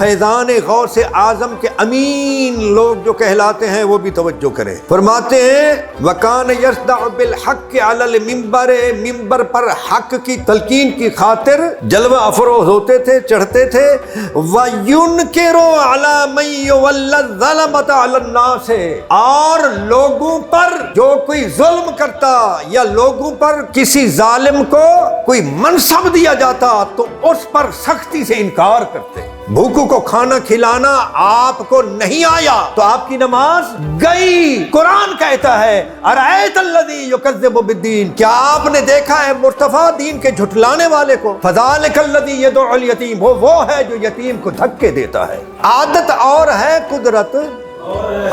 فیضان غوث اعظم کے امین لوگ جو کہلاتے ہیں وہ بھی توجہ کریں۔ فرماتے ہیں وَكَانَ يَصْدَعُ بِالْحَقِّ عَلَى الْمِنبَرِ، ممبر پر حق کی تلقین کی خاطر جلوہ افروز ہوتے تھے، چڑھتے تھے۔ وَيُنْكِرُ عَلَى مَن يُوَلَّ الظَّلَمَةَ عَلَى النَّاسِ، اور لوگوں پر جو کوئی ظلم کرتا یا لوگوں پر کسی ظالم کو کوئی منصب دیا جاتا تو اس پر سختی سے انکار کرتے۔ بھوکوں کو کھانا کھلانا آپ کو نہیں آیا تو آپ کی نماز گئی۔ قرآن کہتا ہے ارأیت الذی یکذب بالدین، کیا آپ نے دیکھا ہے مرتفع دین کے جھٹلانے والے کو؟ فذلک الذی یدعو الیتیم، وہ ہے جو یتیم کو دھکے دیتا ہے۔ عادت اور ہے، قدرت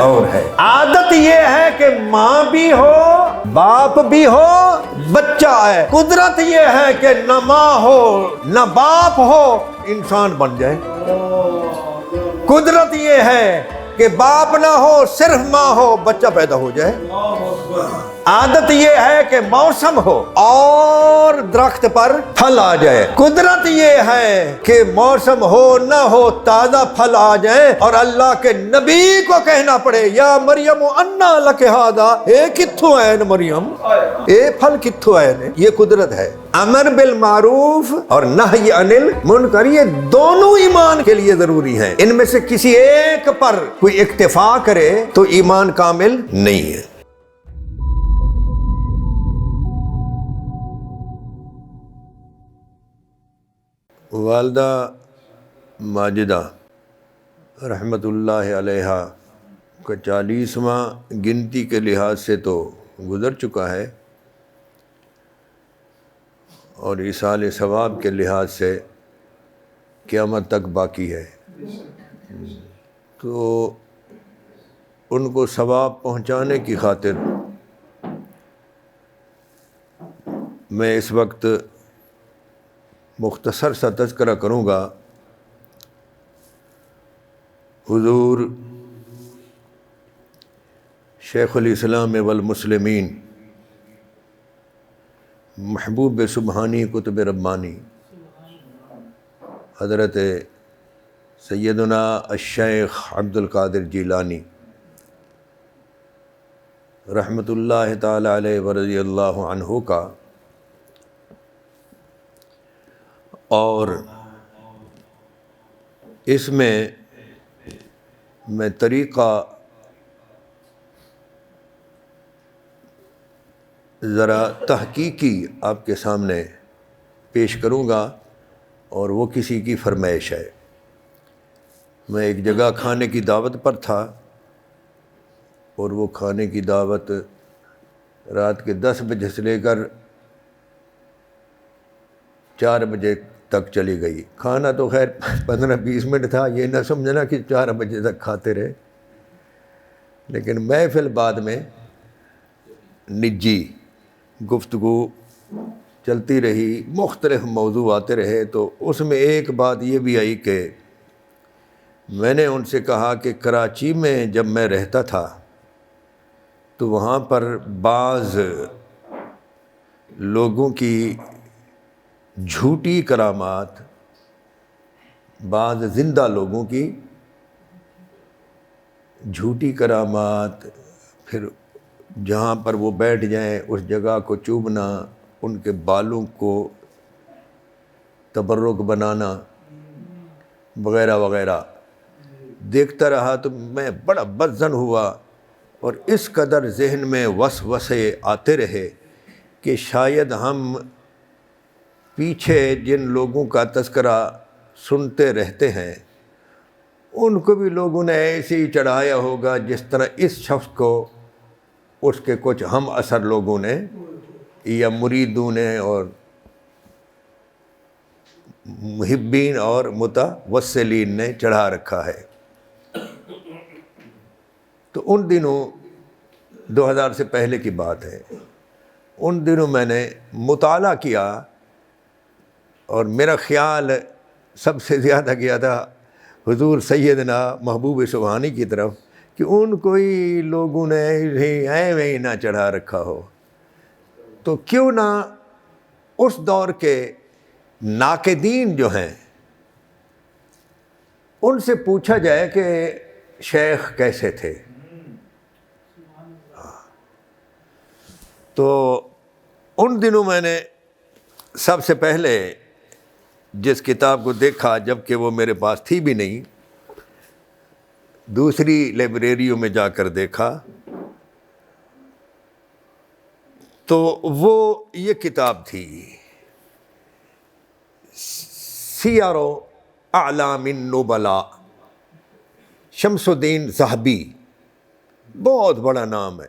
اور ہے۔ عادت یہ ہے کہ ماں بھی ہو باپ بھی ہو بچہ ہے، قدرت یہ ہے کہ نہ ماں ہو نہ باپ ہو انسان بن جائے۔ قدرت یہ ہے کہ باپ نہ ہو صرف ماں ہو بچہ پیدا ہو جائے۔ عادت یہ ہے کہ موسم ہو اور درخت پر پھل آ جائے۔ قدرت یہ ہے کہ موسم ہو نہ ہو تازہ پھل آ جائے اور اللہ کے نبی کو کہنا پڑے یا مریم انا لک ھذا، اے کتھوں آئے ن مریم، اے پھل کتھوں آئے نے۔ یہ قدرت ہے۔ امر بالمعروف اور نہی عن المنکر یہ دونوں ایمان کے لیے ضروری ہیں، ان میں سے کسی ایک پر کوئی اکتفا کرے تو ایمان کامل نہیں ہے۔ والدہ ماجدہ رحمت اللہ علیہا کا 40واں گنتی کے لحاظ سے تو گزر چکا ہے اور ایصال ثواب کے لحاظ سے قیامت تک باقی ہے، تو ان کو ثواب پہنچانے کی خاطر میں اس وقت مختصر سا تذکرہ کروں گا۔ حضور شیخ الاسلام والمسلمین محبوب سبحانی قطب ربانی حضرت سیدنا الشیخ عبد القادر جیلانی رحمۃ اللہ تعالی علیہ ورضی اللہ عنہ کا، اور اس میں طریقہ ذرا تحقیقی آپ کے سامنے پیش کروں گا، اور وہ کسی کی فرمائش ہے۔ میں ایک جگہ کھانے کی دعوت پر تھا، اور وہ کھانے کی دعوت رات کے 10 بجے سے لے کر 4 بجے تک چلی گئی۔ کھانا تو خیر 15-20 منٹ تھا، یہ نہ سمجھنا کہ 4 بجے تک کھاتے رہے، لیکن محفل بعد میں نجی گفتگو چلتی رہی، مختلف موضوع آتے رہے، تو اس میں ایک بات یہ بھی آئی کہ میں نے ان سے کہا کہ کراچی میں جب میں رہتا تھا تو وہاں پر بعض لوگوں کی جھوٹی کرامات، بعض زندہ لوگوں کی جھوٹی کرامات، پھر جہاں پر وہ بیٹھ جائیں اس جگہ کو چوبنا، ان کے بالوں کو تبرک بنانا وغیرہ وغیرہ دیکھتا رہا تو میں بڑا بدظن ہوا، اور اس قدر ذہن میں وسوسے آتے رہے کہ شاید ہم پیچھے جن لوگوں کا تذکرہ سنتے رہتے ہیں ان کو بھی لوگوں نے ایسے ہی چڑھایا ہوگا جس طرح اس شخص کو اس کے کچھ ہم اثر لوگوں نے یا مریدوں نے اور محبین اور متوسلین نے چڑھا رکھا ہے۔ تو ان دنوں 2000 سے پہلے کی بات ہے، ان دنوں میں نے مطالعہ کیا، اور میرا خیال سب سے زیادہ گیا تھا حضور سیدنا محبوب سبحانی کی طرف کہ ان کوئی لوگوں نے ایویں ہی نہ چڑھا رکھا ہو، تو کیوں نہ اس دور کے ناقدین جو ہیں ان سے پوچھا جائے کہ شیخ کیسے تھے، تو ان دنوں میں نے سب سے پہلے جس کتاب کو دیکھا، جب کہ وہ میرے پاس تھی بھی نہیں، دوسری لائبریریوں میں جا کر دیکھا تو وہ یہ کتاب تھی، سیر اعلام النبلاء، شمس الدین ذہبی، بہت بڑا نام ہے،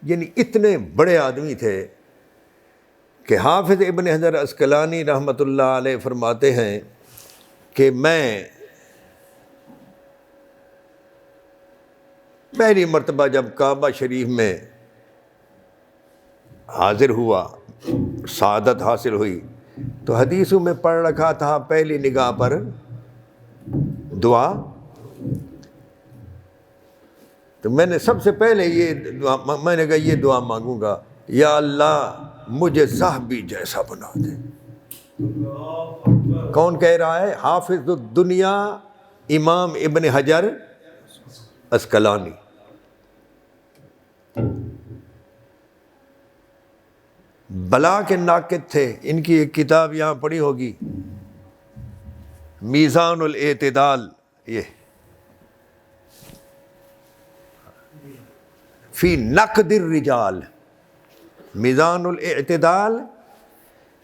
یعنی اتنے بڑے آدمی تھے کہ حافظ ابن حجر عسقلانی رحمۃ اللہ علیہ فرماتے ہیں کہ میں پہلی مرتبہ جب کعبہ شریف میں حاضر ہوا، سعادت حاصل ہوئی، تو حدیثوں میں پڑھ رکھا تھا پہلی نگاہ پر دعا، تو میں نے سب سے پہلے یہ دعا، میں نے کہا یہ دعا مانگوں گا، یا اللہ مجھے ذہبی جیسا بنا دے۔ کون کہہ رہا ہے؟ حافظ الدنیا امام ابن حجر عسقلانی۔ بلا کے ناقد تھے، ان کی ایک کتاب یہاں پڑھی ہوگی، میزان الاعتدال، یہ فی نقد الرجال، میزان الاعتدال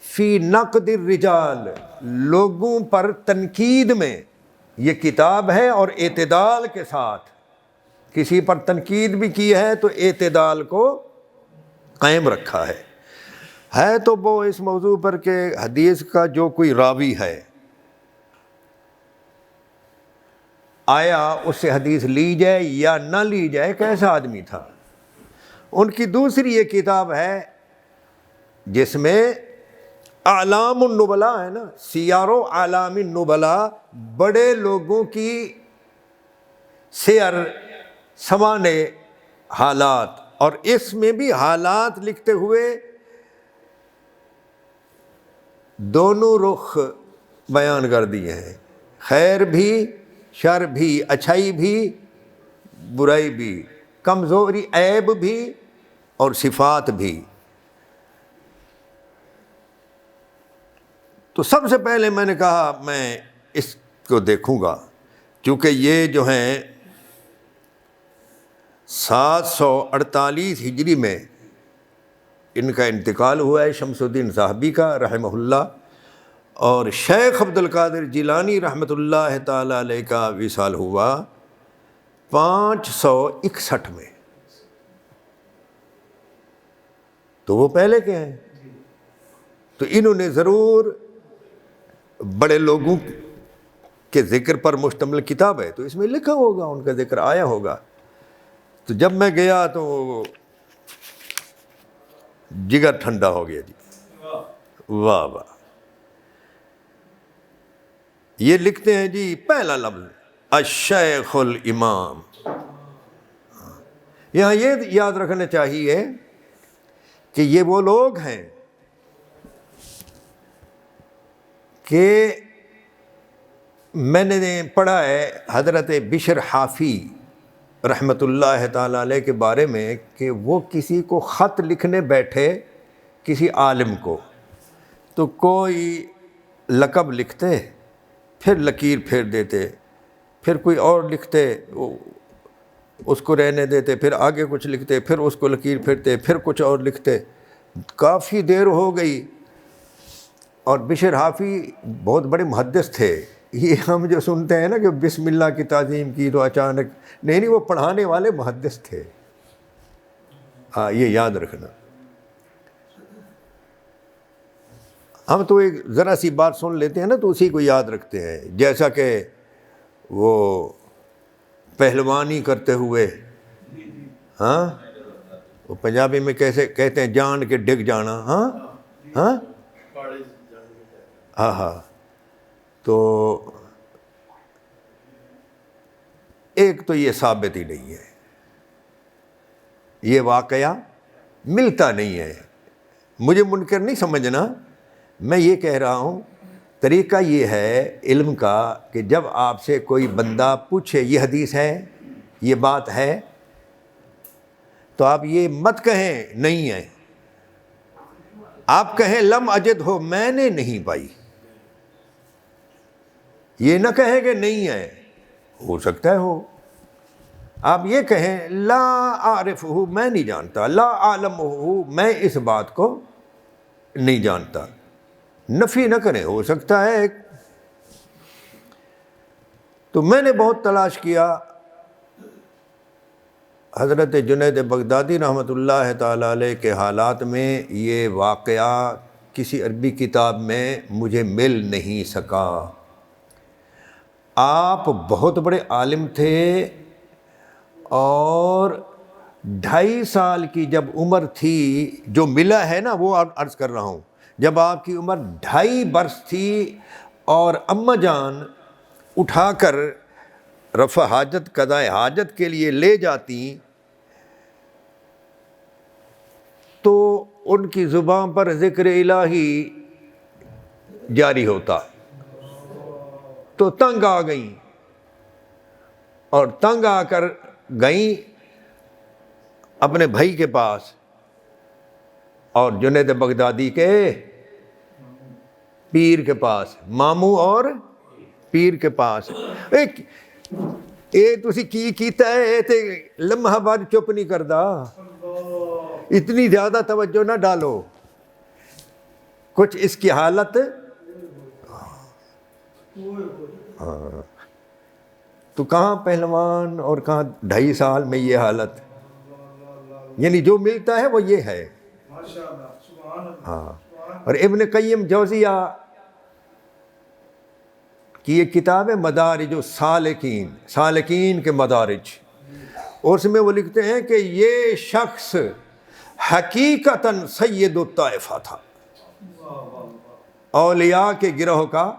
فی نقد الرجال، لوگوں پر تنقید میں یہ کتاب ہے، اور اعتدال کے ساتھ کسی پر تنقید بھی کی ہے تو اعتدال کو قائم رکھا ہے تو وہ اس موضوع پر کہ حدیث کا جو کوئی راوی ہے، آیا اس سے حدیث لی جائے یا نہ لی جائے، کیسا آدمی تھا۔ ان کی دوسری یہ کتاب ہے جس میں اعلام النبلاء ہے نا، سیر و اعلام النبلاء، بڑے لوگوں کی سیر، سوانح حالات، اور اس میں بھی حالات لکھتے ہوئے دونوں رخ بیان کر دیے ہیں، خیر بھی، شر بھی، اچھائی بھی، برائی بھی، کمزوری، عیب بھی، اور صفات بھی۔ تو سب سے پہلے میں نے کہا میں اس کو دیکھوں گا، کیونکہ یہ جو ہیں 748 ہجری میں ان کا انتقال ہوا ہے، شمس الدین ذہبی کا رحمہ اللہ، اور شیخ عبد القادر جیلانی رحمۃ اللہ تعالی علیہ کا وصال ہوا 561 میں، تو وہ پہلے کے ہیں، تو انہوں نے ضرور بڑے لوگوں کے ذکر پر مشتمل کتاب ہے، تو اس میں لکھا ہوگا، ان کا ذکر آیا ہوگا۔ تو جب میں گیا تو جگر ٹھنڈا ہو گیا جی، واہ واہ۔ یہ لکھتے ہیں جی پہلا لفظ الشیخ الامام، یہاں یہ یاد رکھنا چاہیے کہ یہ وہ لوگ ہیں کہ میں نے پڑھا ہے حضرت بشر حافی رحمۃ اللہ تعالیٰ علیہ کے بارے میں کہ وہ کسی کو خط لکھنے بیٹھے، کسی عالم کو، تو کوئی لقب لکھتے، پھر لکیر پھیر دیتے، پھر کوئی اور لکھتے، اس کو رہنے دیتے، پھر آگے کچھ لکھتے، پھر اس کو لکیر پھیرتے، پھر کچھ اور لکھتے، کافی دیر ہو گئی۔ اور بشر حافی بہت بڑے محدث تھے، یہ ہم جو سنتے ہیں نا کہ بسم اللہ کی تعظیم کی تو اچانک، نہیں وہ پڑھانے والے محدث تھے، ہاں یہ یاد رکھنا۔ ہم تو ایک ذرا سی بات سن لیتے ہیں نا تو اسی کو یاد رکھتے ہیں، جیسا کہ وہ پہلوانی کرتے ہوئے، ہاں وہ پنجابی میں کیسے کہتے ہیں، جان کے ڈگ جانا، ہاں ہاں ہاں ہاں۔ تو ایک تو یہ ثابت ہی نہیں ہے، یہ واقعہ ملتا نہیں ہے، مجھے منکر نہیں سمجھنا، میں یہ کہہ رہا ہوں طریقہ یہ ہے علم کا کہ جب آپ سے کوئی بندہ پوچھے یہ حدیث ہے، یہ بات ہے، تو آپ یہ مت کہیں نہیں ہے، آپ کہیں لم اجد ہو، میں نے نہیں پائی. یہ نہ کہیں کہ نہیں ہے، ہو سکتا ہے ہو. آپ یہ کہیں لا اعرف ہو، میں نہیں جانتا، لا اعلم ہو، میں اس بات کو نہیں جانتا. نفی نہ کریں، ہو سکتا ہے. تو میں نے بہت تلاش کیا. حضرت جنید بغدادی رحمۃ اللہ تعالیٰ علیہ کے حالات میں یہ واقعہ کسی عربی کتاب میں مجھے مل نہیں سکا. آپ بہت بڑے عالم تھے، اور 2.5 سال کی جب عمر تھی، جو ملا ہے نا وہ عرض کر رہا ہوں، جب آپ کی عمر 2.5 برس تھی اور اماں جان اٹھا کر رفع حاجت قضاء حاجت کے لیے لے جاتی تو ان کی زبان پر ذکر الہی جاری ہوتا، تو تنگ آ گئیں، اور تنگ آ کر گئیں اپنے بھائی کے پاس اور جنید بغدادی کے پیر کے پاس، ماموں اور پیر کے پاس. اے تسی کی کیتا ہے تے لمحہ بعد چپ نہیں کردا، اتنی زیادہ توجہ نہ ڈالو. کچھ اس کی حالت تو کہاں پہلوان اور کہاں 2.5 سال میں یہ حالت. یعنی جو ملتا ہے وہ یہ ہے. ہاں. اور ابن قیم جوزیہ کی یہ کتاب ہے مدارج السالکین، سالکین کے مدارج، اور اس میں وہ لکھتے ہیں کہ یہ شخص حقیقتاً سید الطائفہ تھا، اولیاء کے گروہ کا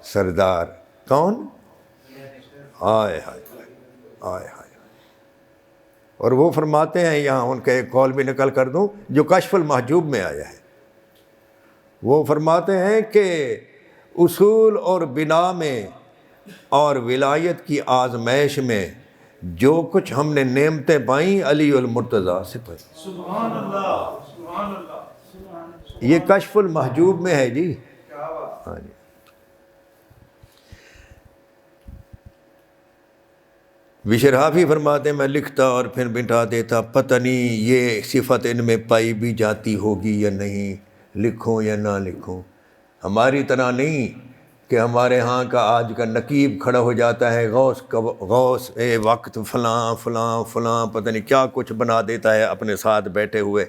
سردار. کون؟ آئے ہائے آئے ہائے. اور وہ فرماتے ہیں، یہاں ان کا ایک قول بھی نقل کر دوں جو کشف المحجوب میں آیا ہے. وہ فرماتے ہیں کہ اصول اور بنا میں اور ولایت کی آزمائش میں جو کچھ ہم نے نعمتیں پائیں علی المرتضیٰ سے پائیں. سبحان اللہ، سبحان اللہ. یہ کشف المحجوب میں ہے جی. ہاں جی. بشرحافی فرماتے ہیں میں لکھتا اور پھر مٹا دیتا، پتہ نہیں یہ صفت ان میں پائی بھی جاتی ہوگی یا نہیں، لکھوں یا نہ لکھوں. ہماری طرح نہیں کہ ہمارے ہاں کا آج کا نقیب کھڑا ہو جاتا ہے، غوث وقت فلاں فلاں فلاں، پتہ نہیں کیا کچھ بنا دیتا ہے اپنے ساتھ بیٹھے ہوئے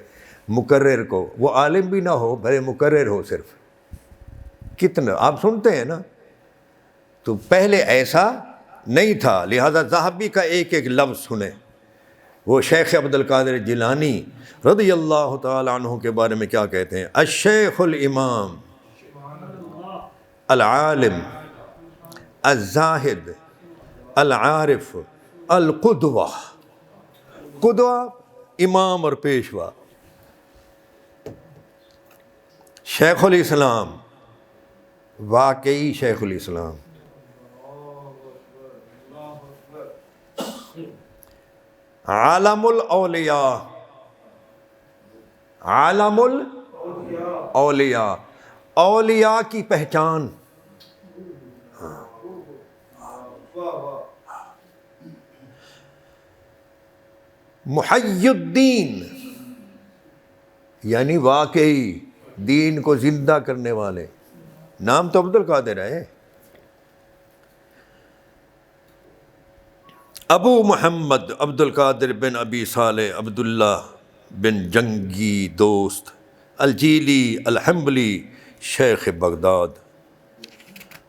مقرر کو. وہ عالم بھی نہ ہو، بھلے مقرر ہو صرف. کتنا آپ سنتے ہیں نا. تو پہلے ایسا نہیں تھا. لہذا ذہبی کا ایک ایک لفظ سنیں. وہ شیخ عبد القادر جیلانی رضی اللہ تعالی عنہ کے بارے میں کیا کہتے ہیں؟ الشیخ الامام العالم الزاہد العارف القدوہ. قدوہ امام اور پیشوا. شیخ الاسلام، واقعی شیخ الاسلام. عالم الاولیاء، عالم الاولیاء، اولیاء کی پہچان. محی الدین، یعنی واقعی دین کو زندہ کرنے والے. نام تو عبد القادر ہے. ابو محمد عبد القادر بن ابی صالح عبداللہ بن جنگی دوست الجیلی الحنبلی شیخ بغداد.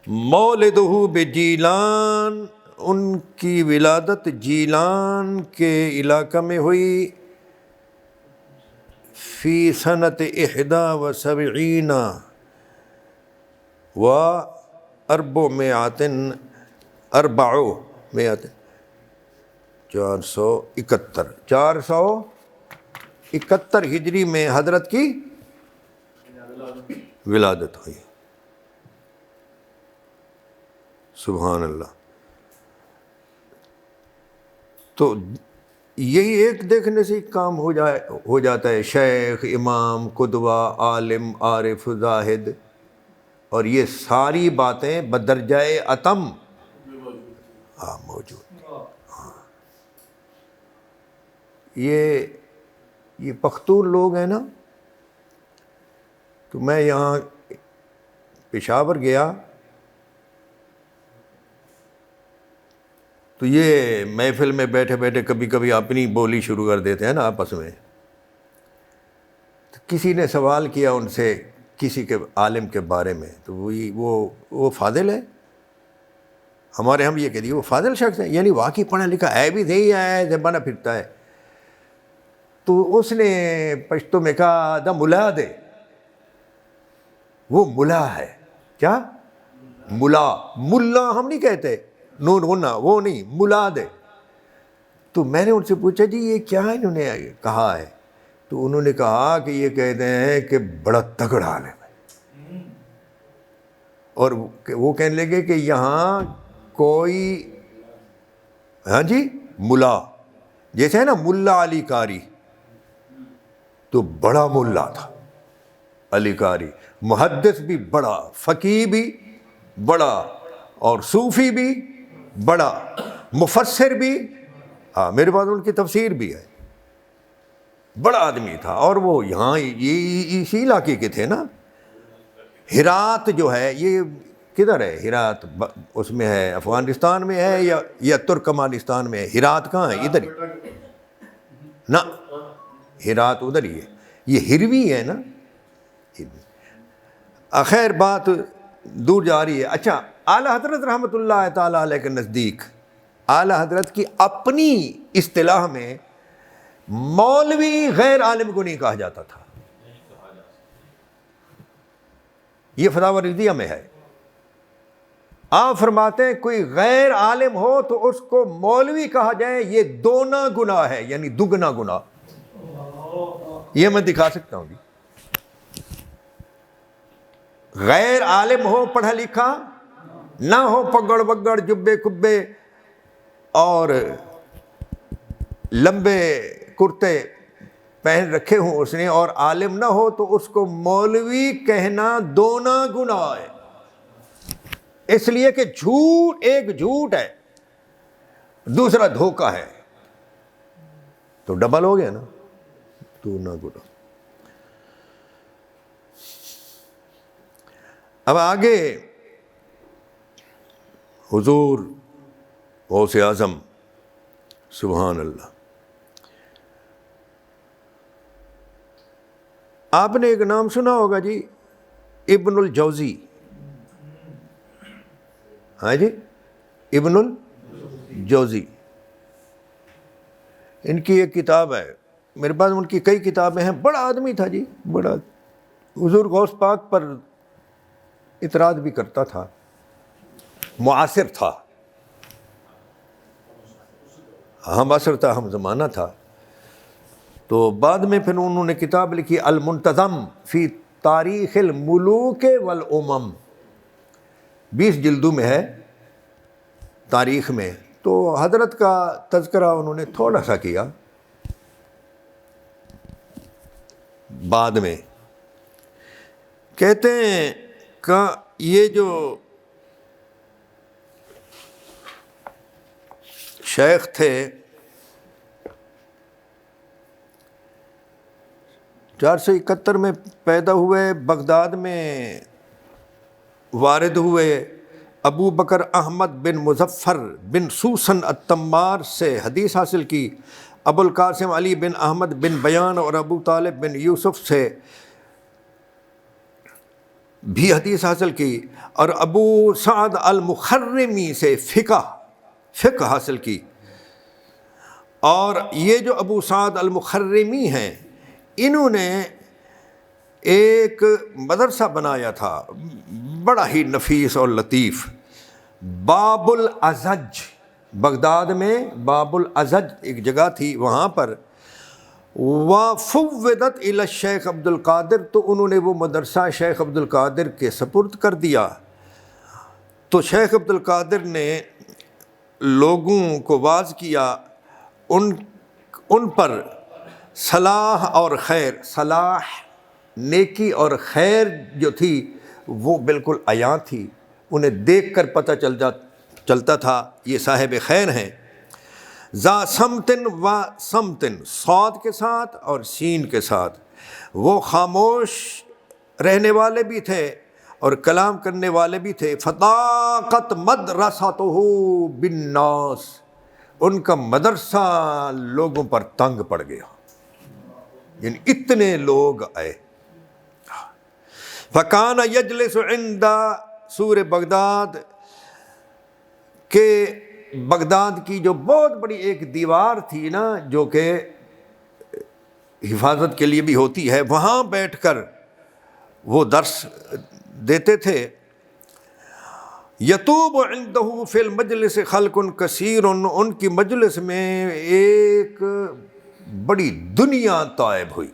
مولدہ بجیلان، ان کی ولادت جیلان کے علاقہ میں ہوئی. فی سنت 71 و 471 471 ہجری میں حضرت کی ولادت ہوئی. سبحان اللہ. تو یہی ایک دیکھنے سے کام ہو جاتا ہے. شیخ، امام، قدوہ، عالم، عارف، زاہد، اور یہ ساری باتیں بدرجۂ اتم موجود. یہ پختون لوگ ہیں نا. تو میں یہاں پشاور گیا تو یہ محفل میں بیٹھے بیٹھے کبھی کبھی اپنی بولی شروع کر دیتے ہیں نا آپس میں. تو کسی نے سوال کیا ان سے کسی کے عالم کے بارے میں، تو وہ فاضل ہے. ہمارے ہم یہ کہہ دیے وہ فاضل شخص ہے، یعنی واقعی پڑھا لکھا ہے بھی نہیں ہے، بنا پھرتا ہے. تو اس نے پشتو میں کہا دا ملا دے، وہ ملا ہے. کیا؟ ملا ہم نہیں کہتے، نون غنہ وہ نہیں، ملا دے. تو میں نے ان سے پوچھا جی یہ کیا انہوں نے کہا ہے؟ تو انہوں نے کہا کہ یہ کہتے ہیں کہ بڑا تگڑا عالم ہے. اور وہ کہنے لگے کہ یہاں کوئی ہاں جی ملا، جیسے ہے نا ملا علی قاری، تو بڑا ملا تھا علی قاری، محدث بھی بڑا، فقیہ بھی بڑا، اور صوفی بھی بڑا، مفسر بھی، ہاں میرے پاس ان کی تفسیر بھی ہے. بڑا آدمی تھا. اور وہ یہاں اسی علاقے کے تھے نا. ہرات جو ہے یہ کدھر ہے؟ ہرات اس میں ہے، افغانستان میں ہے یا ترکمانستان میں ہے؟ ہرات کہاں ہے؟ ادھر ہی نا، ہرات ادھر ہی ہے. یہ ہروی ہے نا. خیر بات دور جا رہی ہے. اچھا، اعلیٰ حضرت رحمۃ اللہ تعالیٰ علیہ کے نزدیک اعلیٰ حضرت کی اپنی اصطلاح میں مولوی غیر عالم کو نہیں کہا جاتا تھا. یہ فتاوی رضیہ میں ہے. آپ فرماتے ہیں کوئی غیر عالم ہو تو اس کو مولوی کہا جائے، یہ دونا گناہ ہے، یعنی دگنا گناہ. یہ میں دکھا سکتا ہوں. غیر عالم ہو، پڑھا لکھا نہ ہو، پگڑ بگڑ جبے کبے اور لمبے کرتے پہن رکھے ہوں اس نے، اور عالم نہ ہو، تو اس کو مولوی کہنا دونا گناہ ہے. اس لیے کہ ایک جھوٹ ہے، دوسرا دھوکہ ہے، تو ڈبل ہو گیا نا، دونا گناہ. اب آگے حضور غوث اعظم سبحان اللہ. آپ نے ایک نام سنا ہوگا جی، ابن الجوزی. ہاں جی، ابن الجوزی. ان کی ایک کتاب ہے، میرے پاس ان کی کئی کتابیں ہیں. بڑا آدمی تھا جی، بڑا. حضور غوث پاک پر اعتراض بھی کرتا تھا، معاصر تھا، ہم عصر تھا، ہم زمانہ تھا. تو بعد میں پھر انہوں نے کتاب لکھی المنتظم فی تاریخ الملوک والامم، 20 جلدوں میں ہے تاریخ میں. تو حضرت کا تذکرہ انہوں نے تھوڑا سا کیا. بعد میں کہتے ہیں کہ یہ جو شیخ تھے 471 میں پیدا ہوئے، بغداد میں وارد ہوئے. ابو بکر احمد بن مظفر بن سوسن التمار سے حدیث حاصل کی. ابو القاسم علی بن احمد بن بیان اور ابو طالب بن یوسف سے بھی حدیث حاصل کی. اور ابو سعد المخرمی سے فقہ حاصل کی. اور یہ جو ابو سعد المخرمی ہیں، انہوں نے ایک مدرسہ بنایا تھا بڑا ہی نفیس اور لطیف، باب الازج. بغداد میں باب الازج ایک جگہ تھی، وہاں پر. وفوضت الی الشیخ عبد القادر، تو انہوں نے وہ مدرسہ شیخ عبد القادر کے سپرد کر دیا. تو شیخ عبد القادر نے لوگوں کو واعظ کیا، ان پر صلاح اور خیر، صلاح نیکی اور خیر جو تھی وہ بالکل عیاں تھی، انہیں دیکھ کر پتہ چلتا تھا یہ صاحب خیر ہیں۔ ذا سمتن و سمتن، صاد کے ساتھ اور سین کے ساتھ، وہ خاموش رہنے والے بھی تھے اور کلام کرنے والے بھی تھے۔ فطاقت مدرسۃہ بالناس، ان کا مدرسہ لوگوں پر تنگ پڑ گیا، یعنی اتنے لوگ آئے۔ فکان یجلس عند سور بغداد، کہ بغداد کی جو بہت بڑی ایک دیوار تھی نا، جو کہ حفاظت کے لیے بھی ہوتی ہے، وہاں بیٹھ کر وہ درس دیتے تھے۔ یتوب عنده فی المجلس خلق کثیر، ان کی مجلس میں ایک بڑی دنیا طائب ہوئی،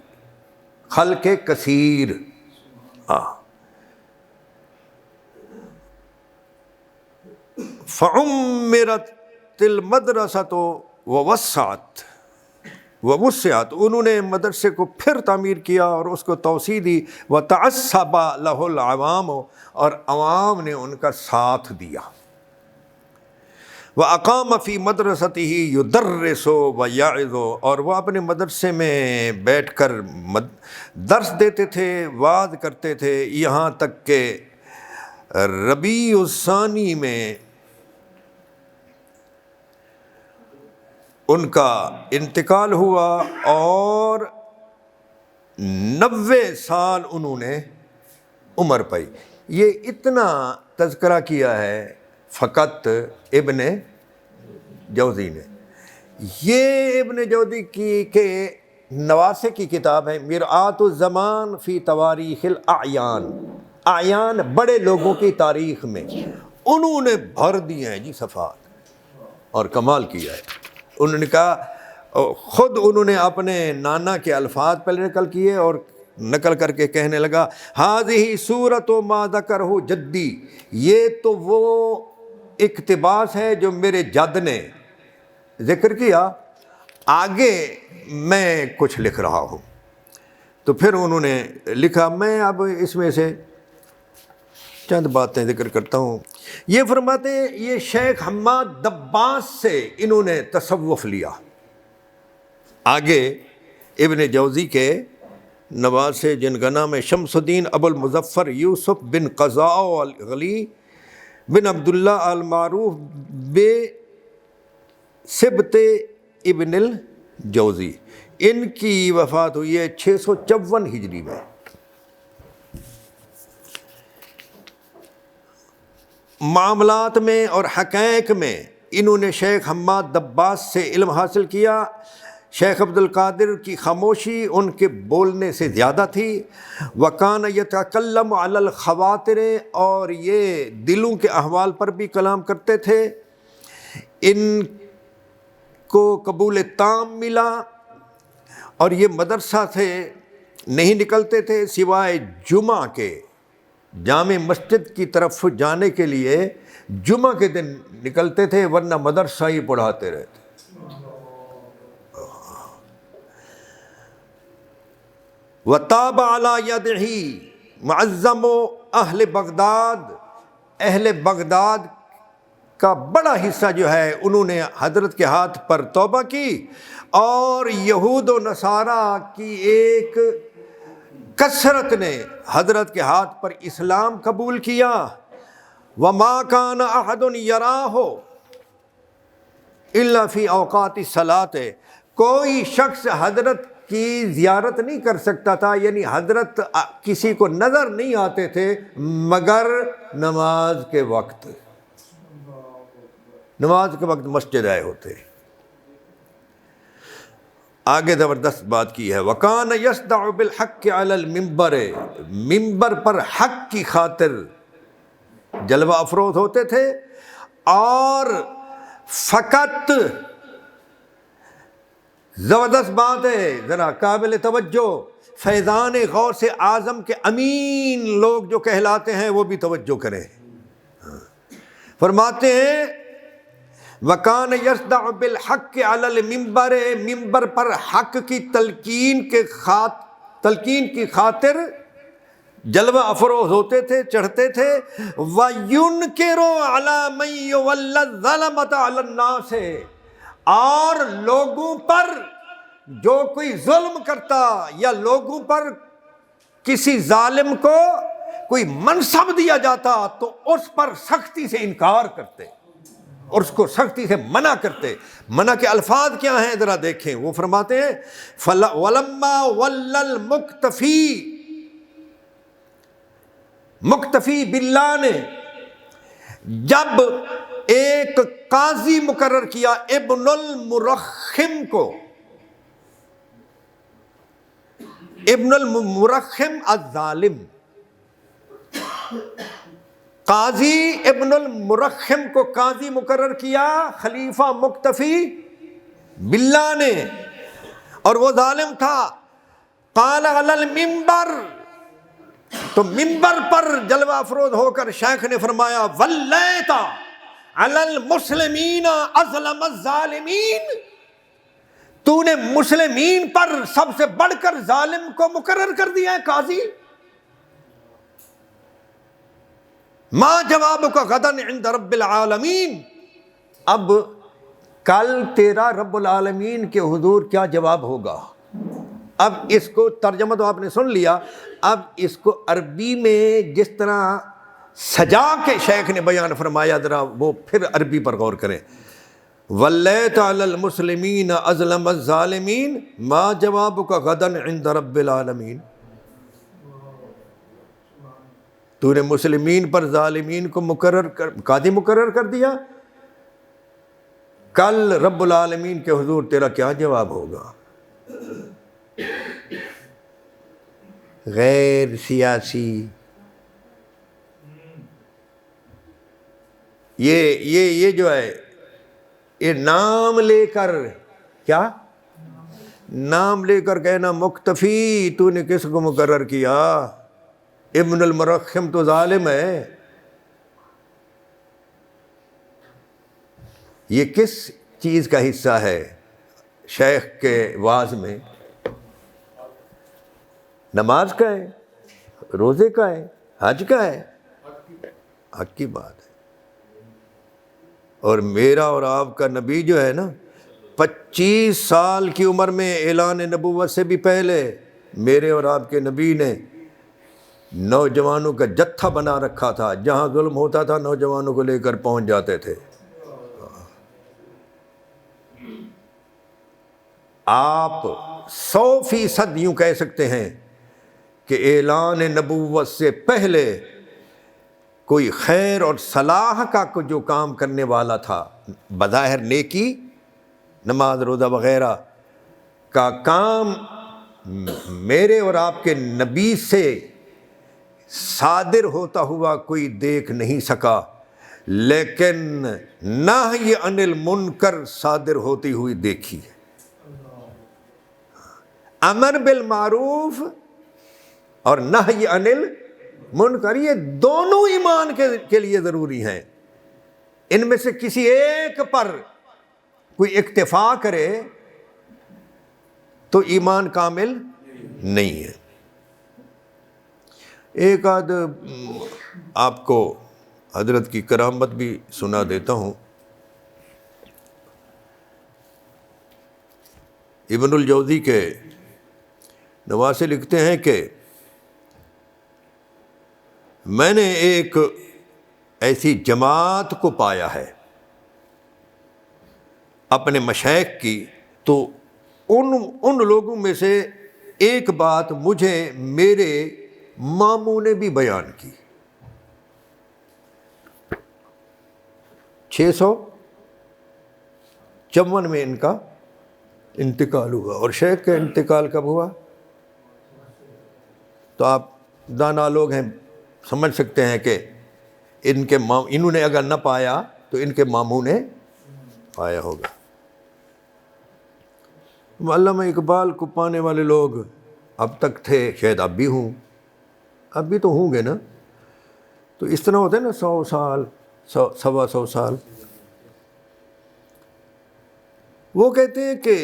خلق کثیر۔ فعمرت المدرسۃ ووسعت، انہوں نے مدرسے کو پھر تعمیر کیا اور اس کو توسیع دی۔ وتعصب له العوام، اور عوام نے ان کا ساتھ دیا۔ وأقام فی مدرسته یدرس ویعظ، اور وہ اپنے مدرسے میں بیٹھ کر درس دیتے تھے، وعظ کرتے تھے، یہاں تک کہ ربیع الثانی میں ان کا انتقال ہوا اور 90 سال انہوں نے عمر پائی۔ یہ اتنا تذکرہ کیا ہے فقط ابن جوزی نے۔ یہ ابن جوزی کی کہ نواسے کی کتاب ہے، مرآت الزمان فی تواریخ الاعیان، اعیان بڑے لوگوں کی تاریخ میں انہوں نے بھر دیے ہیں جی صفحات، اور کمال کیا ہے۔ انہوں نے کہا، خود انہوں نے اپنے نانا کے الفاظ پہلے نقل کیے اور نقل کر کے کہنے لگا، ہذہ صورت ما ذکرہ جدی، یہ تو وہ اقتباس ہے جو میرے جد نے ذکر کیا، آگے میں کچھ لکھ رہا ہوں۔ تو پھر انہوں نے لکھا، میں اب اس میں سے چند باتیں ذکر کرتا ہوں۔ یہ فرماتے ہیں یہ شیخ حماد دباس سے انہوں نے تصوف لیا۔ آگے ابن جوزی کے نواسے جن کا نام ہے شمس الدین ابو المظفر یوسف بن قضاء الغلی بن عبداللہ المعروف بے سبت ابن الجوزی، ان کی وفات ہوئی ہے 654 ہجری میں۔ معاملات میں اور حقائق میں انہوں نے شیخ حماد دباس سے علم حاصل کیا۔ شیخ عبد القادر کی خاموشی ان کے بولنے سے زیادہ تھی۔ وکان یتکلم علی الخواطر، اور یہ دلوں کے احوال پر بھی کلام کرتے تھے۔ ان کو قبول تام ملا اور یہ مدرسہ سے نہیں نکلتے تھے سوائے جمعہ کے، جامع مسجد کی طرف جانے کے لیے جمعہ کے دن نکلتے تھے، ورنہ مدرسہ ہی پڑھاتے رہتے۔ وَتَابَ عَلَى يَدِهِ مُعَظَّمُ اہل بغداد، اہل بغداد کا بڑا حصہ جو ہے انہوں نے حضرت کے ہاتھ پر توبہ کی، اور یہود و نصارہ کی ایک کثرت نے حضرت کے ہاتھ پر اسلام قبول کیا۔ وَمَا كَانَ أَحَدٌ يَرَاهُ إِلَّا فِي أَوْقَاتِ الصَّلَاةِ، کوئی شخص حضرت کی زیارت نہیں کر سکتا تھا، یعنی حضرت کسی کو نظر نہیں آتے تھے مگر نماز کے وقت، نماز کے وقت مسجد آئے ہوتے۔ آگے زبردست بات کی ہے، وَكَانَ يَصْدَعُ بِالْحَقِّ عَلَى الْمِنبَرِ، ممبر پر حق کی خاطر جلوہ افروز ہوتے تھے، اور فقط زبردست بات ہے، ذرا قابل توجہ، فیضان غوث اعظم کے امین لوگ جو کہلاتے ہیں وہ بھی توجہ کریں۔ فرماتے ہیں وَكَانَ يَصْدَعُ بِالْحَقِّ عَلَى الْمِنبَرِ، ممبر پر حق کی تلقین کی خاطر جلوہ افروز ہوتے تھے، چڑھتے تھے۔ وَيُنْكِرُ عَلَى مَن يُوَلَّ الظَّلَمَةَ عَلَى النَّاسِ، اور لوگوں پر جو کوئی ظلم کرتا یا لوگوں پر کسی ظالم کو کوئی منصب دیا جاتا تو اس پر سختی سے انکار کرتے اور اس کو سختی سے منع کرتے۔ منع کے الفاظ کیا ہیں ذرا دیکھیں، وہ فرماتے ہیں وَلَمَّا وَلَّ الْمُقْتَفِي، مقتفی باللہ نے جب ایک قاضی مقرر کیا ابن المرخم کو، ابن المرخم الظالم، قاضی ابن المرخم کو قاضی مقرر کیا خلیفہ مقتفی باللہ نے، اور وہ ظالم تھا۔ قال علی المنبر، تو منبر پر جلوہ افروز ہو کر شیخ نے فرمایا ولیت علی المسلمین اظلم الظالمین، تو نے مسلمین پر سب سے بڑھ کر ظالم کو مقرر کر دیا ہے قاضی۔ ما جوابک غدا عند رب العالمین، اب کل تیرا رب العالمین کے حضور کیا جواب ہوگا؟ اب اس کو ترجمہ تو آپ نے سن لیا، اب اس کو عربی میں جس طرح سجا کے شیخ نے بیان فرمایا ذرا وہ پھر عربی پر غور کریں۔ ولیت علی المسلمین اظلم الظالمین ما جوابک غدا عند رب العالمین، تو نے مسلمین پر ظالمین کو قاضی مقرر کر دیا، کل رب العالمین کے حضور تیرا کیا جواب ہوگا؟ غیر سیاسی یہ جو ہے یہ نام لے کر، کیا نام لے کر کہنا مقتفی تو نے کس کو مقرر کیا؟ ابن المرخم تو ظالم ہے۔ یہ کس چیز کا حصہ ہے شیخ کے واعظ میں؟ نماز کا ہے، روزے کا ہے، حج کا ہے، حق کی بات ہے۔ اور میرا اور آپ کا نبی جو ہے نا 25 سال کی عمر میں اعلان نبوت سے بھی پہلے میرے اور آپ کے نبی نے نوجوانوں کا جتھا بنا رکھا تھا، جہاں ظلم ہوتا تھا نوجوانوں کو لے کر پہنچ جاتے تھے۔ آپ 100% یوں کہہ سکتے ہیں کہ اعلان نبوت سے پہلے کوئی خیر اور صلاح کا جو کام کرنے والا تھا، بظاہر نیکی، نماز روزہ وغیرہ کا کام میرے اور آپ کے نبی سے صادر ہوتا ہوا کوئی دیکھ نہیں سکا، لیکن نہی عن المنکر صادر ہوتی ہوئی دیکھی ہے۔ امر بالمعروف اور نہی عن المنکر، یہ دونوں ایمان کے لیے ضروری ہیں۔ ان میں سے کسی ایک پر کوئی اکتفا کرے تو ایمان کامل نہیں ہے۔ ایک آدھ آپ کو حضرت کی کرامت بھی سنا دیتا ہوں۔ ابن الجوزی کے نواسے لکھتے ہیں کہ میں نے ایک ایسی جماعت کو پایا ہے اپنے مشائخ کی، تو ان لوگوں میں سے ایک بات مجھے میرے ماموں نے بھی بیان کی۔ 654 میں ان کا انتقال ہوا، اور شیخ کا انتقال کب ہوا؟ تو آپ دانا لوگ ہیں، سمجھ سکتے ہیں کہ انہوں نے اگر نہ پایا تو ان کے ماموں نے پایا ہوگا۔ علامہ اقبال کو پانے والے لوگ اب تک تھے، شاید اب بھی ہوں، اب بھی تو ہوں گے نا۔ تو اس طرح ہوتا ہے نا 100 سال 100 سال. وہ کہتے ہیں کہ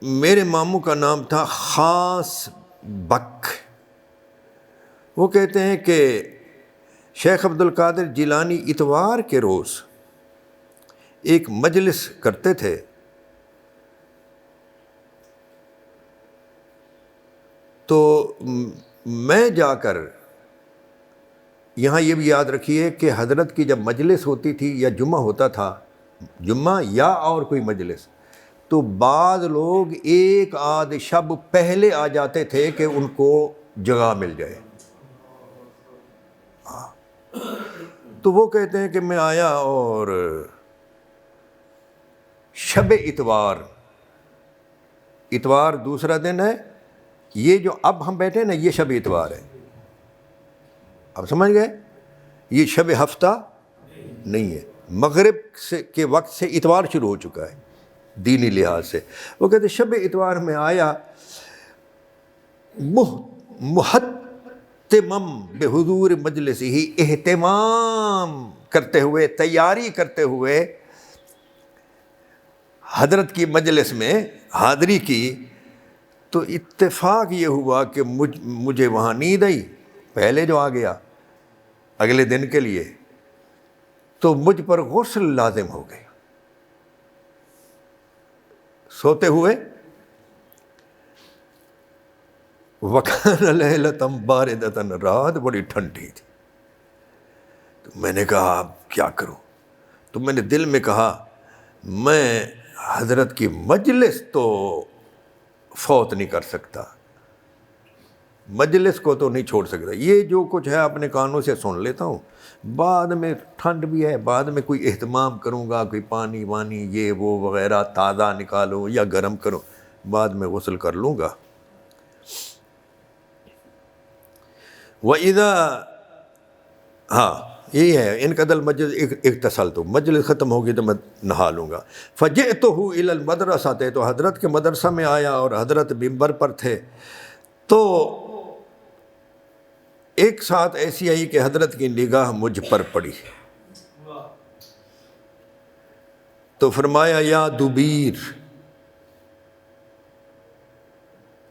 میرے ماموں کا نام تھا خاص بک. وہ کہتے ہیں کہ شیخ عبد القادر جیلانی اتوار کے روز ایک مجلس کرتے تھے. تو میں جا کر، یہاں یہ بھی یاد رکھیے کہ حضرت کی جب مجلس ہوتی تھی یا جمعہ ہوتا تھا، جمعہ یا اور کوئی مجلس، تو بعض لوگ ایک آدھ شب پہلے آ جاتے تھے کہ ان کو جگہ مل جائے. تو وہ کہتے ہیں کہ میں آیا اور شب اتوار دوسرا دن ہے. یہ جو اب ہم بیٹھے نا، یہ شب اتوار ہے. اب سمجھ گئے؟ یہ شب ہفتہ نہیں ہے. مغرب کے وقت سے اتوار شروع ہو چکا ہے دینی لحاظ سے. وہ کہتے شب اتوار میں آیا محتمم بحضور مجلس ہی، اہتمام کرتے ہوئے، تیاری کرتے ہوئے حضرت کی مجلس میں حاضری کی. تو اتفاق یہ ہوا کہ مجھے وہاں نیند آئی پہلے جو آ گیا اگلے دن کے لیے، تو مجھ پر غسل لازم ہو گئی سوتے ہوئے. وَكَانَ لَيْلَةً بَارِدَةً، رات بڑی ٹھنڈی تھی. تو میں نے کہا اب کیا کروں؟ تو میں نے دل میں کہا میں حضرت کی مجلس تو فوت نہیں کر سکتا، مجلس کو تو نہیں چھوڑ سکتا. یہ جو کچھ ہے اپنے کانوں سے سن لیتا ہوں، بعد میں ٹھنڈ بھی ہے، بعد میں کوئی اہتمام کروں گا، کوئی پانی وانی یہ وہ وغیرہ تازہ نکالوں یا گرم کروں، بعد میں غسل کر لوں گا. وَإِذَا، ہاں یہی ہے انقضى المجلس اغتسلت، مجلس ختم ہوگی تو میں نہا لوں گا. فجئته الى المدرسة، تو حضرت کے مدرسہ میں آیا اور حضرت ممبر پر تھے. تو ایک ساتھ ایسی آئی کہ حضرت کی نگاہ مجھ پر پڑی. تو فرمایا یا دبیر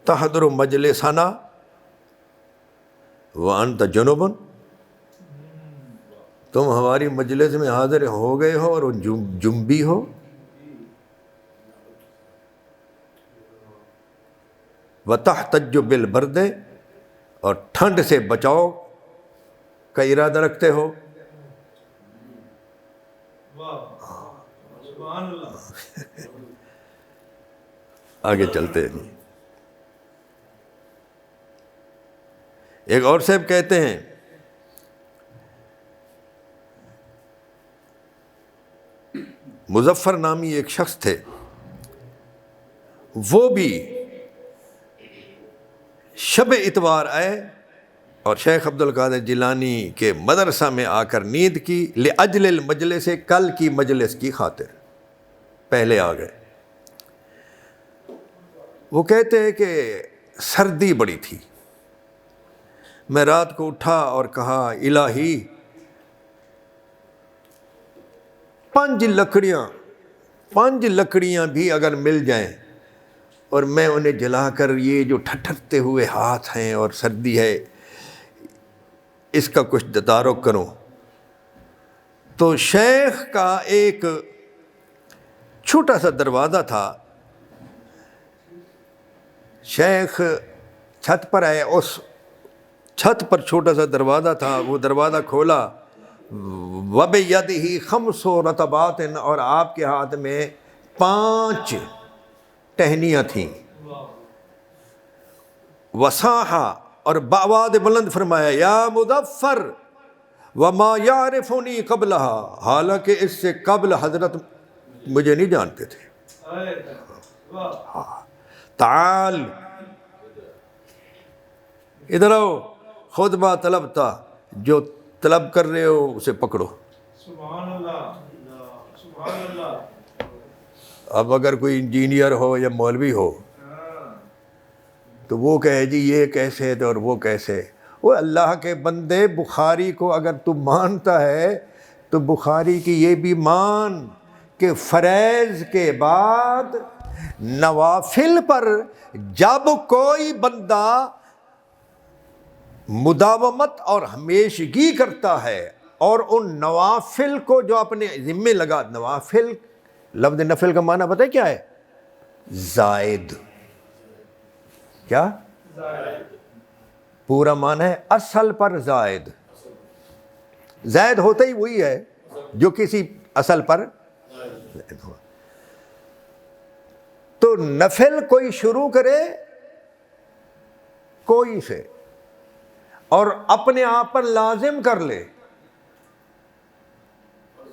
تحضر مجلسنا وانت جنوب، تم ہماری مجلس میں حاضر ہو گئے ہو اور جنبی ہو. وَتَحْتَجُّ بِالْبَرْدِ، اور ٹھنڈ سے بچاؤ کا ارادہ رکھتے ہو. آگے چلتے ہیں. ایک اور صاحب کہتے ہیں مظفر نامی ایک شخص تھے، وہ بھی شب اتوار آئے اور شیخ عبد القادر جیلانی کے مدرسہ میں آ کر نیند کی. لأجل المجلس، کل کی مجلس کی خاطر پہلے آ گئے. وہ کہتے ہیں کہ سردی بڑی تھی. میں رات کو اٹھا اور کہا الہی 5 لکڑیاں بھی اگر مل جائیں اور میں انہیں جلا کر یہ جو ٹھٹھرتے ہوئے ہاتھ ہیں اور سردی ہے اس کا کچھ تدارک کروں. تو شیخ کا ایک چھوٹا سا دروازہ تھا، شیخ چھت پر آئے، اس چھت پر چھوٹا سا دروازہ تھا، وہ دروازہ کھولا. وَبِيَدِهِ 5 رطبات، اور آپ کے ہاتھ میں 5 ٹہنیاں تھیں. وَصَاحَ، اور بآواز بلند فرمایا یا مظفر وَمَا يَعْرِفُنِي قَبْلَهَا، حالانکہ اس سے قبل حضرت مجھے نہیں جانتے تھے. تعال ادھر آؤ، خود ما طلبتا، جو طلب کر رہے ہو اسے پکڑو. سبحان اللہ، سبحان اللہ. اب اگر کوئی انجینئر ہو یا مولوی ہو تو وہ کہے جی یہ کیسے اور وہ کیسے، وہ اللہ کے بندے، بخاری کو اگر تو مانتا ہے تو بخاری کی یہ بھی مان کہ فرائض کے بعد نوافل پر جب کوئی بندہ مداومت اور ہمیشگی کرتا ہے اور ان نوافل کو جو اپنے ذمے لگا، نوافل لفظ نفل کا معنی پتہ ہے کیا ہے؟ زائد. کیا پورا معنی ہے؟ اصل پر زائد. زائد ہوتا ہی وہی ہے جو کسی اصل پر زائد ہوا. تو نفل کوئی شروع کرے کوئی سے اور اپنے آپ پر لازم کر لے،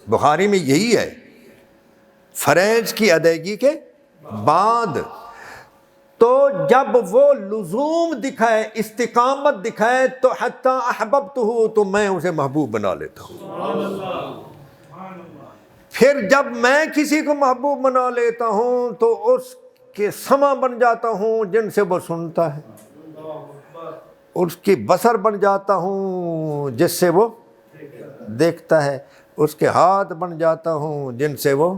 بخاری میں یہی ہے، فرائض کی ادائیگی کے بعد. تو جب وہ لزوم دکھائے، استقامت دکھائے، تو حتی احببتہ، تو میں اسے محبوب بنا لیتا ہوں. پھر جب میں کسی کو محبوب بنا لیتا ہوں تو اس کے سمع بن جاتا ہوں جن سے وہ سنتا ہے، اس کی بصر بن جاتا ہوں جس سے وہ دیکھتا ہے، اس کے ہاتھ بن جاتا ہوں جن سے وہ،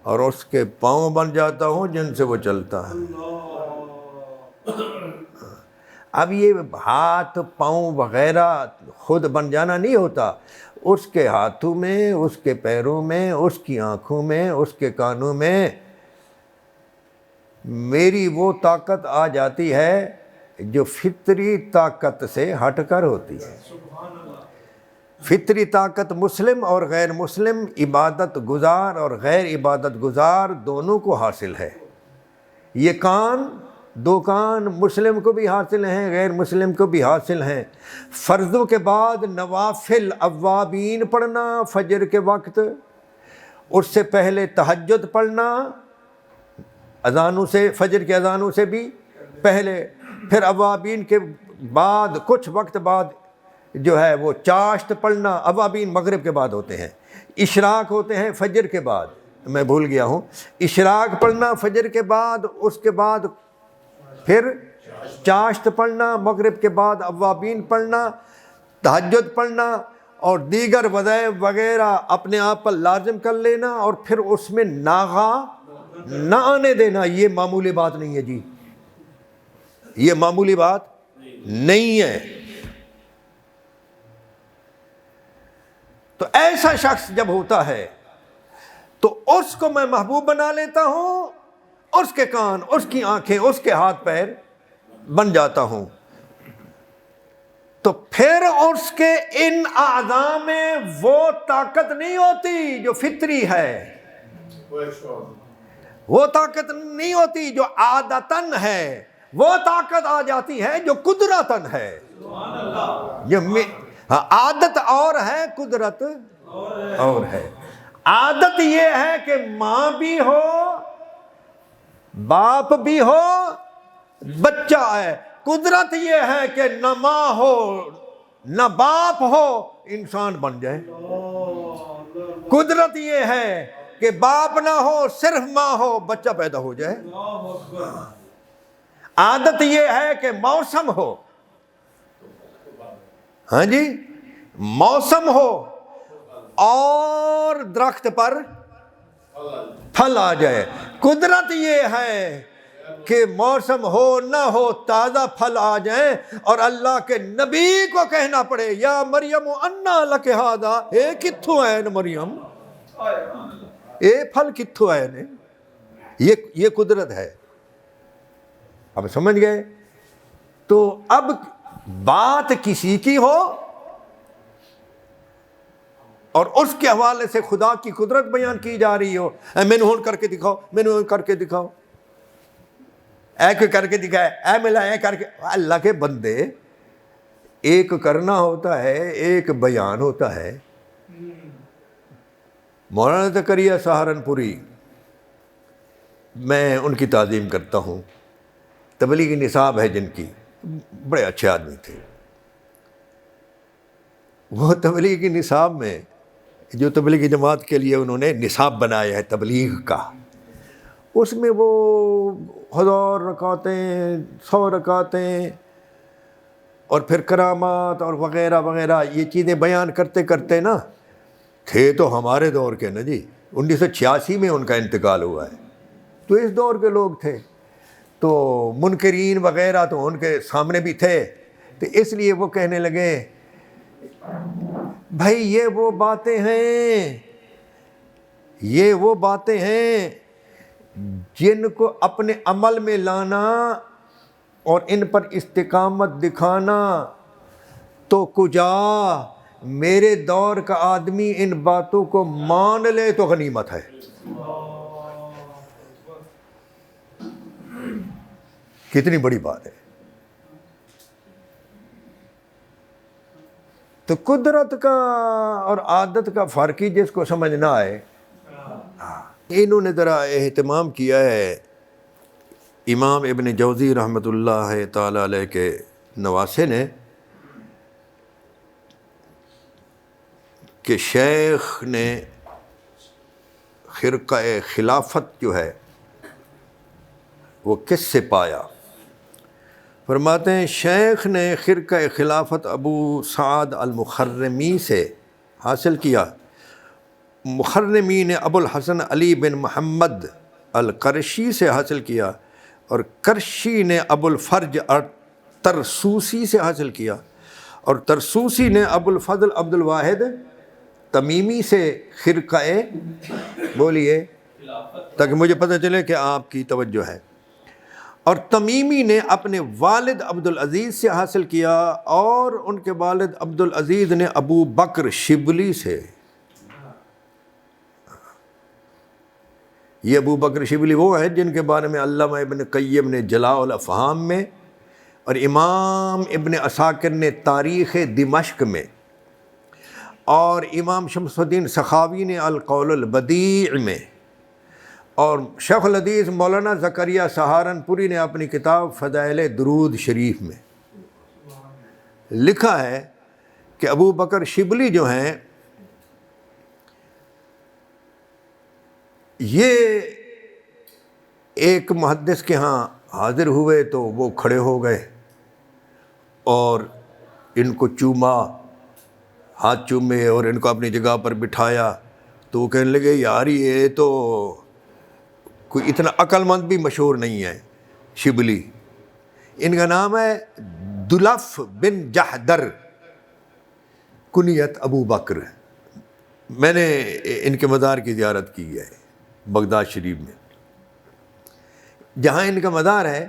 اور اس کے پاؤں بن جاتا ہوں جن سے وہ چلتا ہے. اب یہ ہاتھ پاؤں وغیرہ خود بن جانا نہیں ہوتا، اس کے ہاتھوں میں، اس کے پیروں میں، اس کی آنکھوں میں، اس کے کانوں میں میری وہ طاقت آ جاتی ہے جو فطری طاقت سے ہٹ کر ہوتی ہے. فطری طاقت مسلم اور غیر مسلم، عبادت گزار اور غیر عبادت گزار دونوں کو حاصل ہے. یہ کان، دو کان مسلم کو بھی حاصل ہیں، غیر مسلم کو بھی حاصل ہیں. فرضوں کے بعد نوافل، اوابین پڑھنا فجر کے وقت، اس سے پہلے تہجد پڑھنا اذانوں سے، فجر کے اذانوں سے بھی پہلے، پھر اوابین کے بعد کچھ وقت بعد جو ہے وہ چاشت پڑھنا. اوابین مغرب کے بعد ہوتے ہیں، اشراق ہوتے ہیں فجر کے بعد، میں بھول گیا ہوں. اشراق پڑھنا فجر کے بعد، اس کے بعد پھر چاشت پڑھنا، مغرب کے بعد اوابین پڑھنا، تہجد پڑھنا اور دیگر وظائف وغیرہ اپنے آپ پر لازم کر لینا، اور پھر اس میں ناغا نہ آنے دینا. یہ معمولی بات نہیں ہے جی، یہ معمولی بات نہیں ہے. تو ایسا شخص جب ہوتا ہے تو اس کو میں محبوب بنا لیتا ہوں، اس کے کان، اس کی آنکھیں، اس کے ہاتھ پیر بن جاتا ہوں. تو پھر اس کے ان اعضاء میں وہ طاقت نہیں ہوتی جو فطری ہے، وہ طاقت نہیں ہوتی جو عادتاً ہے، وہ طاقت آ جاتی ہے جو قدرتاً ہے. جو عادت اور ہے، قدرت اور ہے. عادت یہ ہے کہ ماں بھی ہو، باپ بھی ہو، بچہ ہے. قدرت یہ ہے کہ نہ ماں ہو نہ باپ ہو، انسان بن جائے. قدرت یہ ہے کہ باپ نہ ہو، صرف ماں ہو، بچہ پیدا ہو جائے. عادت یہ ہے کہ موسم ہو، ہاں جی، موسم ہو اور درخت پر پھل آ جائے. قدرت یہ ہے کہ موسم ہو نہ ہو، تازہ پھل آ جائیں اور اللہ کے نبی کو کہنا پڑے یا مریم انا لک ھذا، اے کتھوں آئے ن مریم، اے پھل کتھوں آئے نے. یہ قدرت ہے. اب سمجھ گئے؟ تو اب بات کسی کی ہو اور اس کے حوالے سے خدا کی قدرت بیان کی جا رہی ہو، میں نے ہون کر کے دکھاؤ، میں نے کر کے دکھاؤ، اے کوئی کر کے دکھائے، اے ملا اے کر کے. اللہ کے بندے، ایک کرنا ہوتا ہے، ایک بیان ہوتا ہے. مولانا زکریا سہارنپوری، میں ان کی تعظیم کرتا ہوں، تبلیغی نصاب ہے جن کی، بڑے اچھے آدمی تھے. وہ تبلیغی نصاب میں، جو تبلیغی جماعت کے لیے انہوں نے نصاب بنایا ہے تبلیغ کا، اس میں وہ 1000 رکعتیں، 100 رکعتیں اور پھر کرامات اور وغیرہ وغیرہ یہ چیزیں بیان کرتے کرتے نا، تھے تو ہمارے دور کے نا جی، 1986 میں ان کا انتقال ہوا ہے، تو اس دور کے لوگ تھے، تو منکرین وغیرہ تو ان کے سامنے بھی تھے، تو اس لیے وہ کہنے لگے بھائی یہ وہ باتیں ہیں جن کو اپنے عمل میں لانا اور ان پر استقامت دکھانا تو کجا، میرے دور کا آدمی ان باتوں کو مان لے تو غنیمت ہے۔ کتنی بڑی بات ہے۔ تو قدرت کا اور عادت کا فرق ہی جس کو سمجھ نہ آئے، انہوں نے ذرا اہتمام کیا ہے امام ابن جوزی رحمۃ اللہ تعالی علیہ کے نواسے نے کہ شیخ نے خرقہ خلافت جو ہے وہ کس سے پایا؟ فرماتے ہیں شیخ نے خرقہ خلافت ابو سعد المخرمی سے حاصل کیا۔ مخرمی نے ابو الحسن علی بن محمد القرشی سے حاصل کیا، اور کرشی نے ابو الفرج ترسوسی سے حاصل کیا، اور ترسوسی نے ابو الفضل عبد الواحد تمیمی سے خرقہ بولیے تاکہ مجھے پتہ چلے کہ آپ کی توجہ ہے، اور تمیمی نے اپنے والد عبدالعزیز سے حاصل کیا، اور ان کے والد عبدالعزیز نے ابو بکر شبلی سے۔ یہ ابو بکر شبلی وہ ہیں جن کے بارے میں علامہ ابن قیم نے جلاء الافہام میں، اور امام ابن عساکر نے تاریخ دمشق میں، اور امام شمس الدین سخاوی نے القول البدیع میں، اور شیخ الحدیث مولانا زکریا سہارنپوری نے اپنی کتاب فضائل درود شریف میں لکھا ہے کہ ابو بکر شبلی جو ہیں یہ ایک محدث کے ہاں حاضر ہوئے تو وہ کھڑے ہو گئے اور ان کو چوما، ہاتھ چومے اور ان کو اپنی جگہ پر بٹھایا، تو وہ کہنے لگے یار یہ تو کوئی اتنا عقل مند بھی مشہور نہیں ہے شبلی، ان کا نام ہے دلف بن جہدر، کنیت ابو بکر۔ میں نے ان کے مزار کی زیارت کی ہے بغداد شریف میں، جہاں ان کا مزار ہے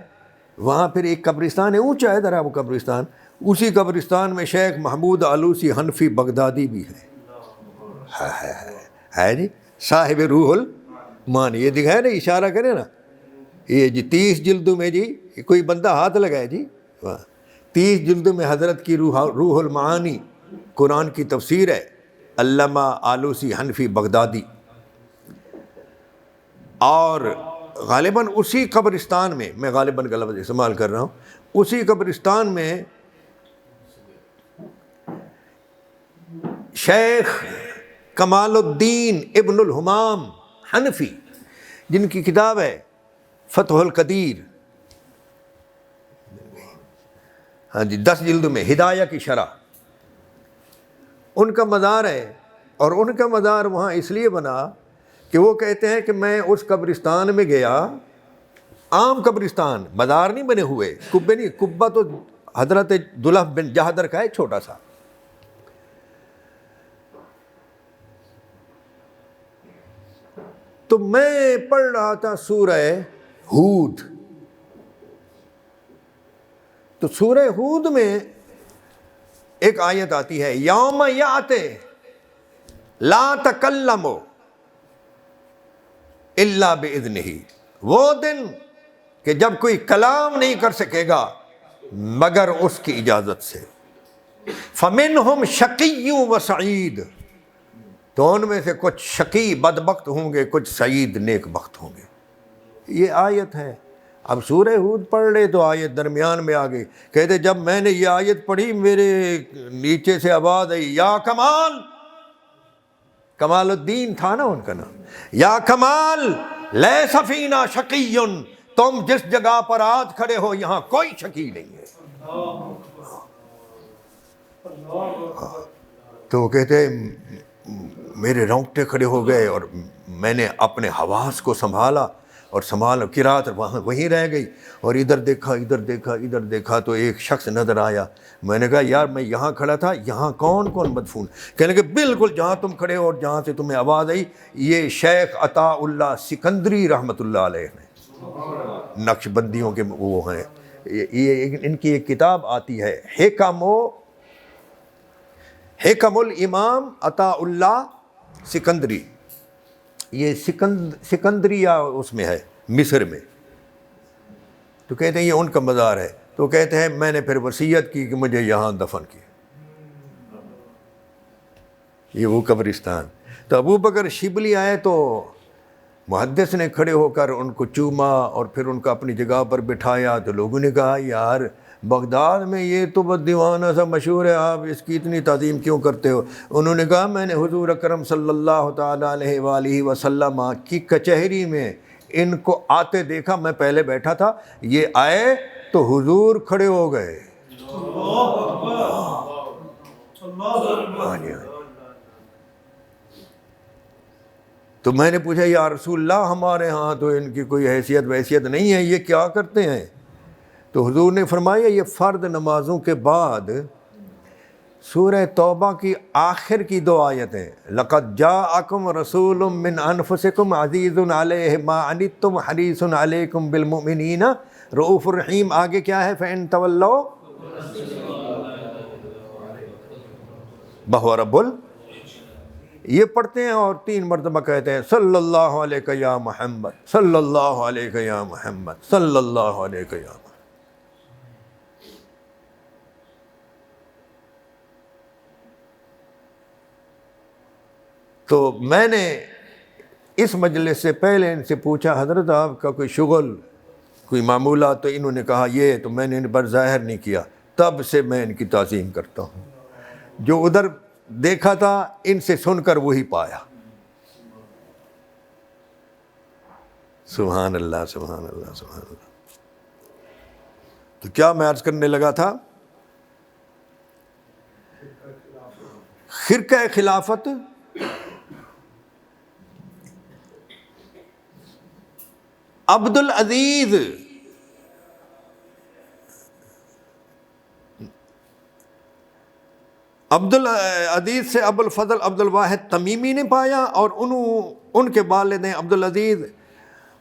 وہاں پھر ایک قبرستان ہے، اونچا ہے ذرا وہ قبرستان، اسی قبرستان میں شیخ محمود آلوسی حنفی بغدادی بھی ہے جی، صاحب روح المعانی، یہ دکھائے نا، اشارہ کرے نا، یہ جی 30 جلدوں میں جی کوئی بندہ ہاتھ لگائے جی، 30 جلدوں میں حضرت کی روح المعانی قرآن کی تفسیر ہے، علامہ آلوسی حنفی بغدادی، اور غالباً اسی قبرستان میں غالباً کا لفظ استعمال کر رہا ہوں، اسی قبرستان میں شیخ کمال الدین ابن الحمام حنفی، جن کی کتاب ہے فتح القدیر، ہاں جی 10 جلدوں میں، ہدایہ کی شرح، ان کا مزار ہے، اور ان کا مزار وہاں اس لیے بنا کہ وہ کہتے ہیں کہ میں اس قبرستان میں گیا، عام قبرستان، مزار نہیں بنے ہوئے، کبے نہیں، کبہ تو حضرت دلف بن جہدر کا ہے چھوٹا سا، تو میں پڑھ رہا تھا سورہ ہود، تو سورہ ہود میں ایک آیت آتی ہے یوم یاتے لا تکلموا الا باذنہ، وہ دن کہ جب کوئی کلام نہیں کر سکے گا مگر اس کی اجازت سے، فمنہم شقی و سعید، تو ان میں سے کچھ شقی بدبخت ہوں گے، کچھ سعید نیک بخت ہوں گے، یہ آیت ہے۔ اب سورہ ہود پڑھ لے تو آیت درمیان میں آ گئی، کہتے جب میں نے یہ آیت پڑھی میرے نیچے سے آواز آئی یا کمال، کمال الدین تھا نا ان کا نام، یا کمال لیس فینا شقی، تم جس جگہ پر آج کھڑے ہو یہاں کوئی شقی نہیں ہے، تو وہ کہتے ہیں میرے رونگٹے کھڑے ہو گئے اور میں نے اپنے حواس کو سنبھالا اور قرات وہاں وہیں رہ گئی، اور ادھر دیکھا ادھر دیکھا ادھر دیکھا تو ایک شخص نظر آیا۔ میں نے کہا یار میں یہاں کھڑا تھا، یہاں کون کون مدفون؟ کہنے کہ بالکل جہاں تم کھڑے ہو اور جہاں سے تمہیں آواز آئی، یہ شیخ عطا اللہ سکندری رحمۃ اللہ علیہ ہیں، نقش بندیوں کے وہ ہیں۔ یہ ان کی ایک کتاب آتی ہے حکم الامام عطا اللہ سکندری، یہ سکندریہ اس میں ہے، مصر میں۔ تو کہتے ہیں یہ ان کا مزار ہے۔ تو کہتے ہیں میں نے پھر وصیت کی کہ مجھے یہاں دفن کیا، یہ وہ قبرستان۔ تو ابو بکر شبلی آئے تو محدث نے کھڑے ہو کر ان کو چوما اور پھر ان کو اپنی جگہ پر بٹھایا۔ تو لوگوں نے کہا یار بغداد میں یہ تو بس دیوانہ سا مشہور ہے، آپ اس کی اتنی تعظیم کیوں کرتے ہو؟ انہوں نے کہا میں نے حضور اکرم صلی اللہ تعالیٰ علیہ وآلہ وسلم کی کچہری میں ان کو آتے دیکھا، میں پہلے بیٹھا تھا، یہ آئے تو حضور کھڑے ہو گئے۔ تو میں نے پوچھا یا رسول اللہ ہمارے ہاں تو ان کی کوئی حیثیت ویثیت نہیں ہے، یہ کیا کرتے ہیں؟ تو حضور نے فرمایا یہ فرد نمازوں کے بعد سورہ توبہ کی آخر کی 2 آیتیں، لَقَدْ جَاءَكُمْ رَسُولٌ مِّنْ أَنفُسِكُمْ عَزِيزٌ عَلَيْهِ مَا عَنِتُّمْ حَرِيصٌ عَلَيْكُمْ بِالْمُؤْمِنِينَ رؤوف الرحیم۔ آگے کیا ہے؟ فَإِن تَوَلَّوْا بَهُوَ رَبُّ یہ پڑھتے ہیں اور 3 مرتبہ کہتے ہیں صلی اللہ علیہ یا محمد، صلی اللہ علیہ یا محمد، صلی اللہ علیہ یا محمد۔ تو میں نے اس مجلس سے پہلے ان سے پوچھا حضرت آپ کا کوئی شغل کوئی معمولات؟ تو انہوں نے کہا یہ، تو میں نے ان پر ظاہر نہیں کیا۔ تب سے میں ان کی تعظیم کرتا ہوں، جو ادھر دیکھا تھا ان سے سن کر وہی پایا۔ سبحان اللہ سبحان اللہ سبحان اللہ۔ تو کیا میں عرض کرنے لگا تھا؟ خرقہ خلافت عبد العزیز سے ابو الفضل عبد الواحد تمیمی نے پایا، اور ان کے والد ہیں عبد العزیز،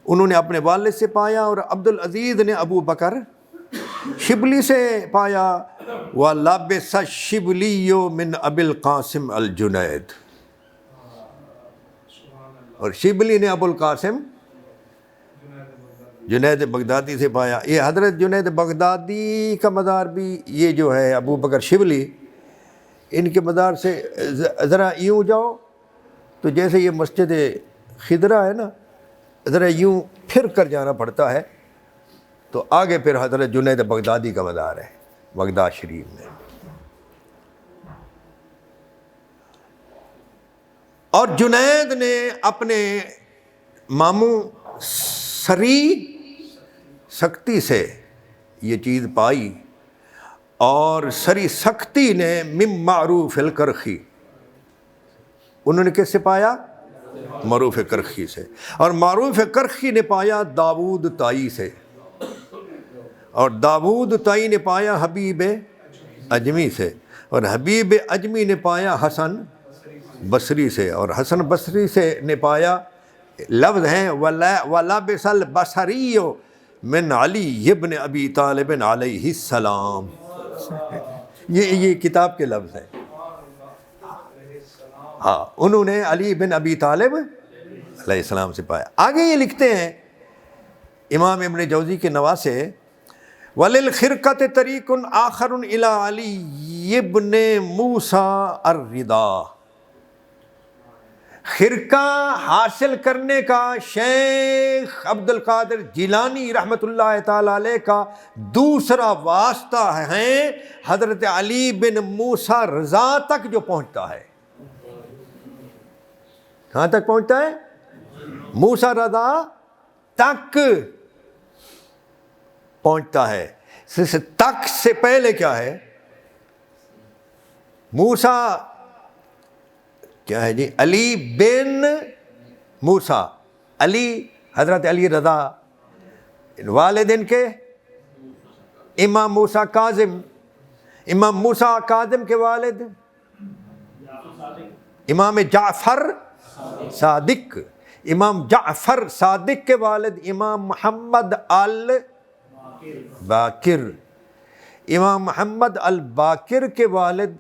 انہوں نے اپنے والد سے پایا، اور عبد العزیز نے ابو بکر شبلی سے پایا۔ وَلَبِسَ الشِّبْلِيُّ مِنْ أَبِي الْقَاسِمِ الْجُنَيْدِ، اور شبلی نے ابو القاسم جنید بغدادی سے پایا۔ یہ حضرت جنید بغدادی کا مزار بھی یہ جو ہے ابو بکر شبلی، ان کے مزار سے ذرا یوں جاؤ تو جیسے یہ مسجد خضرا ہے نا، ذرا یوں پھر کر جانا پڑتا ہے، تو آگے پھر حضرت جنید بغدادی کا مزار ہے بغداد شریف میں۔ اور جنید نے اپنے ماموں سری سختی سے یہ چیز پائی، اور سری سختی نے من معروف الکرخی، انہوں نے کس سے پایا؟ معروف کرخی سے، اور معروف کرخی نے پایا داود تائی سے، اور داود تائی نے پایا حبیب اجمی سے، اور حبیب اجمی نے پایا حسن بصری سے، اور حسن بصری سے نے پایا لفظ ہیں وَلَبِسَ الْبَصَرِيُّ مِنْ عَلِيِّ بْنِ أَبِي طَالِبٍ عَلَيْهِ السلام۔ یہ کتاب کے لفظ ہیں۔ ہاں، انہوں نے علی بن ابی طالب علیہ السلام سے پایا۔ آگے یہ لکھتے ہیں امام ابن جوزی کے نواسے، وَلِلْخِرْقَةِ طَرِيقٌ آخَرٌ إِلَىٰ عَلِيِّ بْنِ مُوسَىٰ الرِّضَا، خرقہ حاصل کرنے کا شیخ عبد القادر جیلانی رحمۃ اللہ تعالی علیہ کا دوسرا واسطہ ہے حضرت علی بن موسیٰ رضا تک جو پہنچتا ہے۔ کہاں تک پہنچتا ہے؟ موسیٰ رضا تک پہنچتا ہے۔ تک سے پہلے کیا ہے؟ موسیٰ کیا ہے جی، علی بن موسیٰ، علی حضرت علی رضا، والدین کے امام موسیٰ کاظم، امام موسیٰ کاظم کے والد امام جعفر صادق، امام جعفر صادق کے والد امام محمد الباقر، امام محمد الباقر کے والد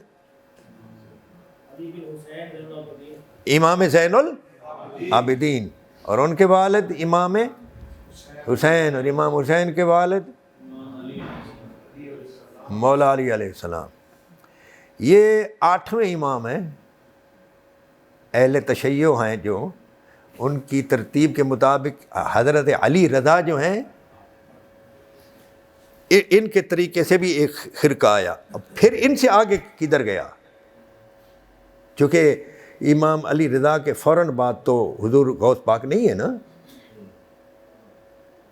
امام زین العابدین، اور ان کے والد امام حسین، اور امام حسین کے والد مولا علی علیہ السلام۔ یہ 8ویں امام ہیں، اہل تشیع ہیں، جو ان کی ترتیب کے مطابق حضرت علی رضا جو ہیں ان کے طریقے سے بھی ایک خرقہ آیا۔ اب پھر ان سے آگے کدھر گیا؟ چونکہ امام علی رضا کے فوراً بعد تو حضور غوث پاک نہیں ہے نا،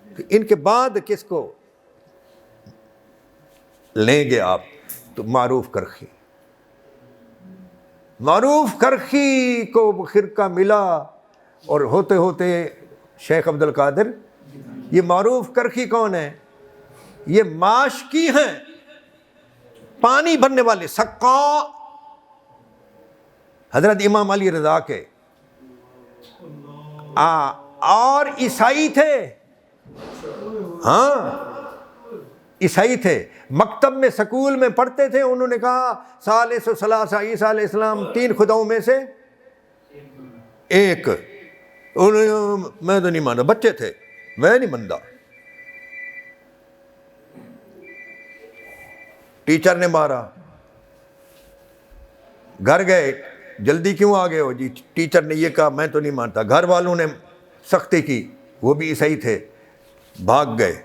تو ان کے بعد کس کو لیں گے آپ؟ تو معروف کرخی، معروف کرخی کو خرقہ ملا، اور ہوتے ہوتے شیخ عبد القادر۔ یہ معروف کرخی کون ہے؟ یہ ماشکی ہیں، پانی بھرنے والے، سقا حضرت امام علی رضا کے، اور عیسائی تھے، ہاں عیسائی تھے، مکتب میں سکول میں پڑھتے تھے۔ انہوں نے کہا ثالث و ثلاثہ، عیسیٰ علیہ السلام 3 خداؤں میں سے ایک۔ میں تو نہیں مانتا، بچے تھے، میں نہیں مانتا۔ ٹیچر نے مارا، گھر گئے، جلدی کیوں آ گئے ہو جی؟ ٹیچر نے یہ کہا میں تو نہیں مانتا۔ گھر والوں نے سختی کی، وہ بھی عیسائی تھے، بھاگ گئے۔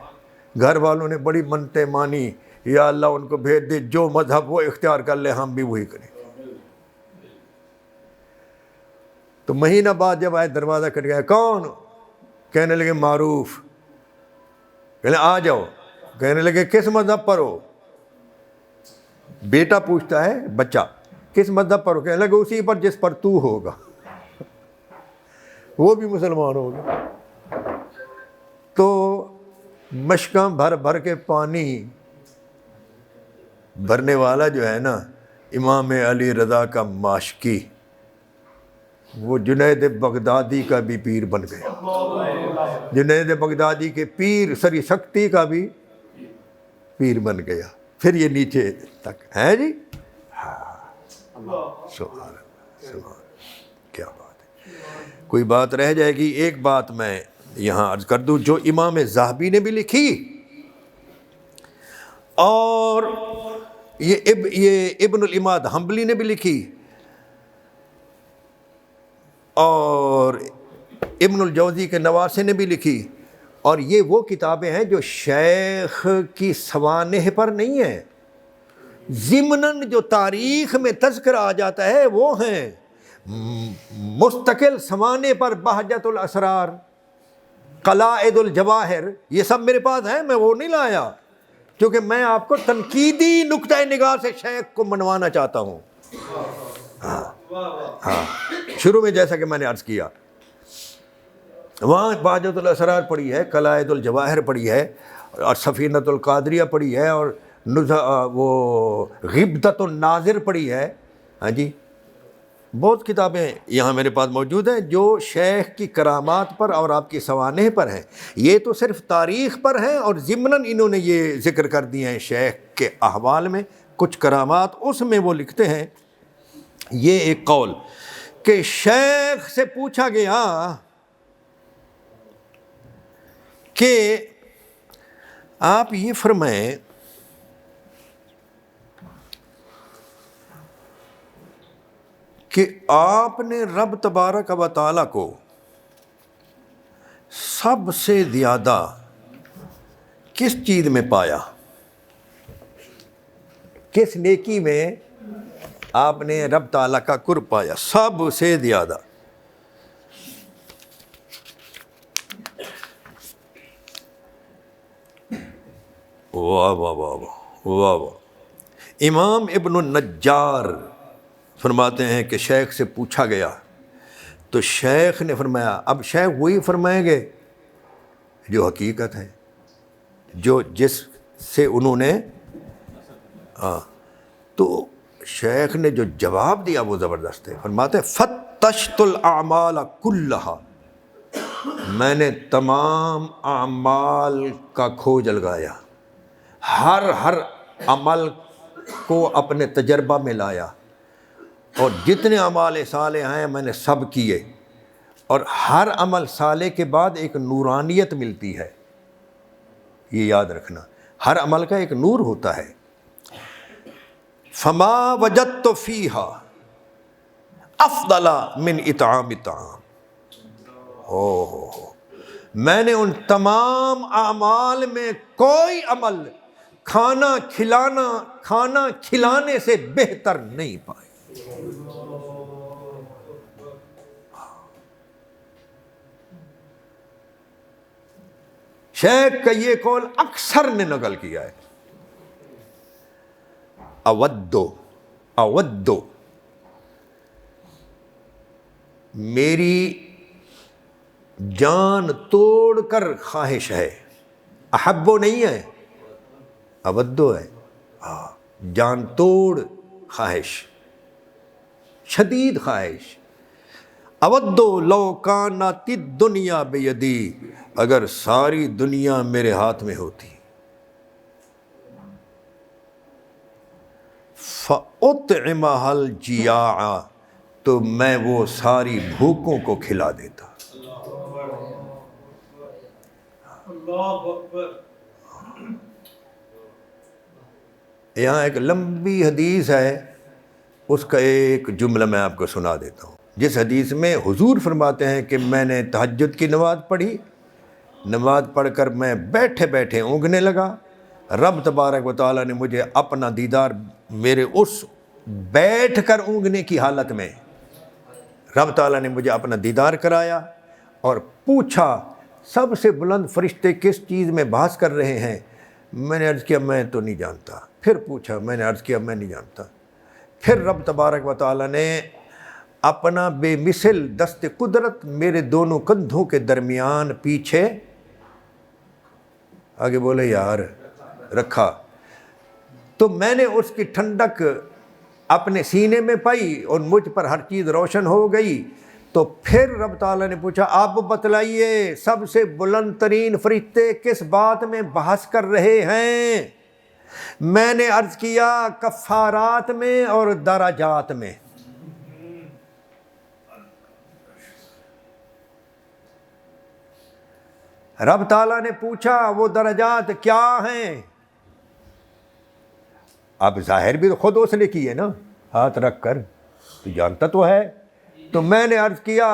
گھر والوں نے بڑی منتیں مانی، یا اللہ ان کو بھیج دے، جو مذہب وہ اختیار کر لے، ہم بھی وہی کریں۔ تو مہینہ بعد جب آئے، دروازہ کھٹ گیا، کون؟ کہنے لگے معروف۔ کہنے آ جاؤ، کہنے لگے کس مذہب پر ہو؟ بیٹا پوچھتا ہے بچہ، کس مذہب پر ہو؟ کہنے لگے اسی پر جس پر تو ہوگا۔ وہ بھی مسلمان ہو گیا۔ تو مشکاں بھر بھر کے پانی بھرنے والا جو ہے نا، امام علی رضا کا ماشکی، وہ جنید بغدادی کا بھی پیر بن گیا۔ جنید بغدادی کے پیر سری سکتی کا بھی پیر بن گیا۔ پھر یہ نیچے تک ہے جی، سبحان اللہ، سبحان، کیا بات ہے۔ کوئی بات رہ جائے گی؟ ایک بات میں یہاں عرض کر دوں، جو امام ذہبی نے بھی لکھی، اور یہ ابن الاماد حنبلی نے بھی لکھی، اور ابن الجوزی کے نواسے نے بھی لکھی، اور یہ وہ کتابیں ہیں جو شیخ کی سوانح پر نہیں ہیں، ضمناً جو تاریخ میں تذکرہ آ جاتا ہے وہ ہیں مستقل سوانح پر۔ بہجت الاسرار، قلائد الجواہر، یہ سب میرے پاس ہیں، میں وہ نہیں لایا، کیونکہ میں آپ کو تنقیدی نقطۂ نگاہ سے شیخ کو منوانا چاہتا ہوں۔ ہاں، شروع میں جیسا کہ میں نے عرض کیا، وہاں بہجت الاسرار پڑھی ہے، قلائد الجواہر پڑھی ہے، اور سفینۃ القادریہ پڑھی ہے، اور وہ غبطۃ الناظر پڑھی ہے۔ ہاں جی، بہت کتابیں یہاں میرے پاس موجود ہیں جو شیخ کی کرامات پر اور آپ کی سوانح پر ہیں۔ یہ تو صرف تاریخ پر ہیں، اور ضمناً انہوں نے یہ ذکر کر دیے ہیں شیخ کے احوال میں کچھ کرامات۔ اس میں وہ لکھتے ہیں یہ ایک قول کہ شیخ سے پوچھا گیا کہ آپ یہ فرمائیں کہ آپ نے رب تبارک و تعالیٰ کو سب سے زیادہ کس چیز میں پایا؟ کس نیکی میں آپ نے رب تعالیٰ کا قرب پایا سب سے زیادہ؟ واہ واہ واہ واہ واہ واہ۔ امام ابن النجار فرماتے ہیں کہ شیخ سے پوچھا گیا تو شیخ نے فرمایا، اب شیخ وہی فرمائیں گے جو حقیقت ہے، جس سے انہوں نے تو شیخ نے جو جواب دیا وہ زبردست ہے۔ فرماتے ہیں فتشت الاعمال کلھا، میں نے تمام اعمال کا کھوج لگایا، ہر عمل کو اپنے تجربہ میں لایا، اور جتنے اعمال صالح ہیں میں نے سب کیے، اور ہر عمل صالح کے بعد ایک نورانیت ملتی ہے، یہ یاد رکھنا، ہر عمل کا ایک نور ہوتا ہے۔ فما وجدت فیہا افضل من اطعام الطعام، میں نے ان تمام اعمال میں کوئی عمل کھانا کھلانے سے بہتر نہیں پائے۔ شیخ کا یہ قول اکثر نے نقل کیا ہے، اودو میری جان توڑ کر خواہش ہے، احبو نہیں ہے، اودو ہے، جان توڑ خواہش، شدید خواہش۔ اودو لو کانت الدنیا بیدی، اگر ساری دنیا میرے ہاتھ میں ہوتی، فَأُطْعِمَهَا الْجِيَاعَ، تو میں وہ ساری بھوکوں کو کھلا دیتا۔ اللہ اکبر۔ یہاں ایک لمبی حدیث ہے، اس کا ایک جملہ میں آپ کو سنا دیتا ہوں، جس حدیث میں حضور فرماتے ہیں کہ میں نے تہجد کی نماز پڑھی، نماز پڑھ کر میں بیٹھے بیٹھے اونگنے لگا، رب تبارک و تعالیٰ نے مجھے اپنا دیدار، میرے اس بیٹھ کر اونگنے کی حالت میں رب تعالیٰ نے مجھے اپنا دیدار کرایا، اور پوچھا سب سے بلند فرشتے کس چیز میں بحث کر رہے ہیں؟ میں نے عرض کیا میں تو نہیں جانتا۔ پھر پوچھا، میں نے عرض کیا میں نہیں جانتا۔ پھر رب تبارک و تعالیٰ نے اپنا بے مثل دست قدرت میرے دونوں کندھوں کے درمیان پیچھے آگے بولے یار رکھا، تو میں نے اس کی ٹھنڈک اپنے سینے میں پائی اور مجھ پر ہر چیز روشن ہو گئی۔ تو پھر رب تعالیٰ نے پوچھا آپ بتلائیے سب سے بلند ترین فرشتے کس بات میں بحث کر رہے ہیں؟ میں نے عرض کیا کفارات میں اور درجات میں۔ رب تعالیٰ نے پوچھا وہ درجات کیا ہیں؟ اب ظاہر بھی تو خود اس نے کی ہے نا، ہاتھ رکھ کر، تو جانتا تو ہے۔ تو میں نے عرض کیا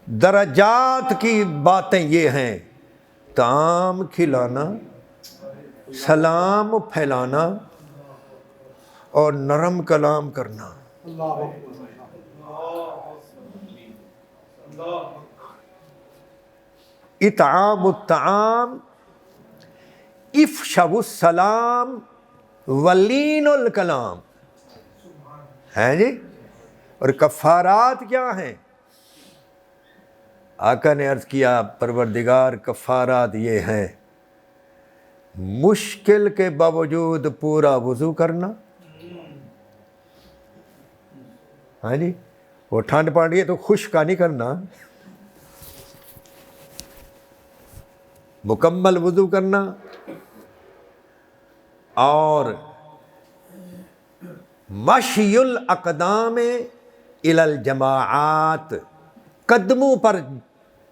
درجات کی باتیں یہ ہیں، طعام کھلانا، سلام پھیلانا، اور نرم کلام کرنا۔ اطعام الطعام، افشاء السلام، ولین الکلام ہیں جی۔ اور کفارات کیا ہیں؟ آقا نے عرض کیا پروردگار کفارات یہ ہیں، مشکل کے باوجود پورا وضو کرنا، ہاں جی، وہ ٹھنڈ پڑ رہی ہے تو خشک کا نہیں کرنا، مکمل وضو کرنا، اور مشی الاقدام الی الجماعات، قدموں پر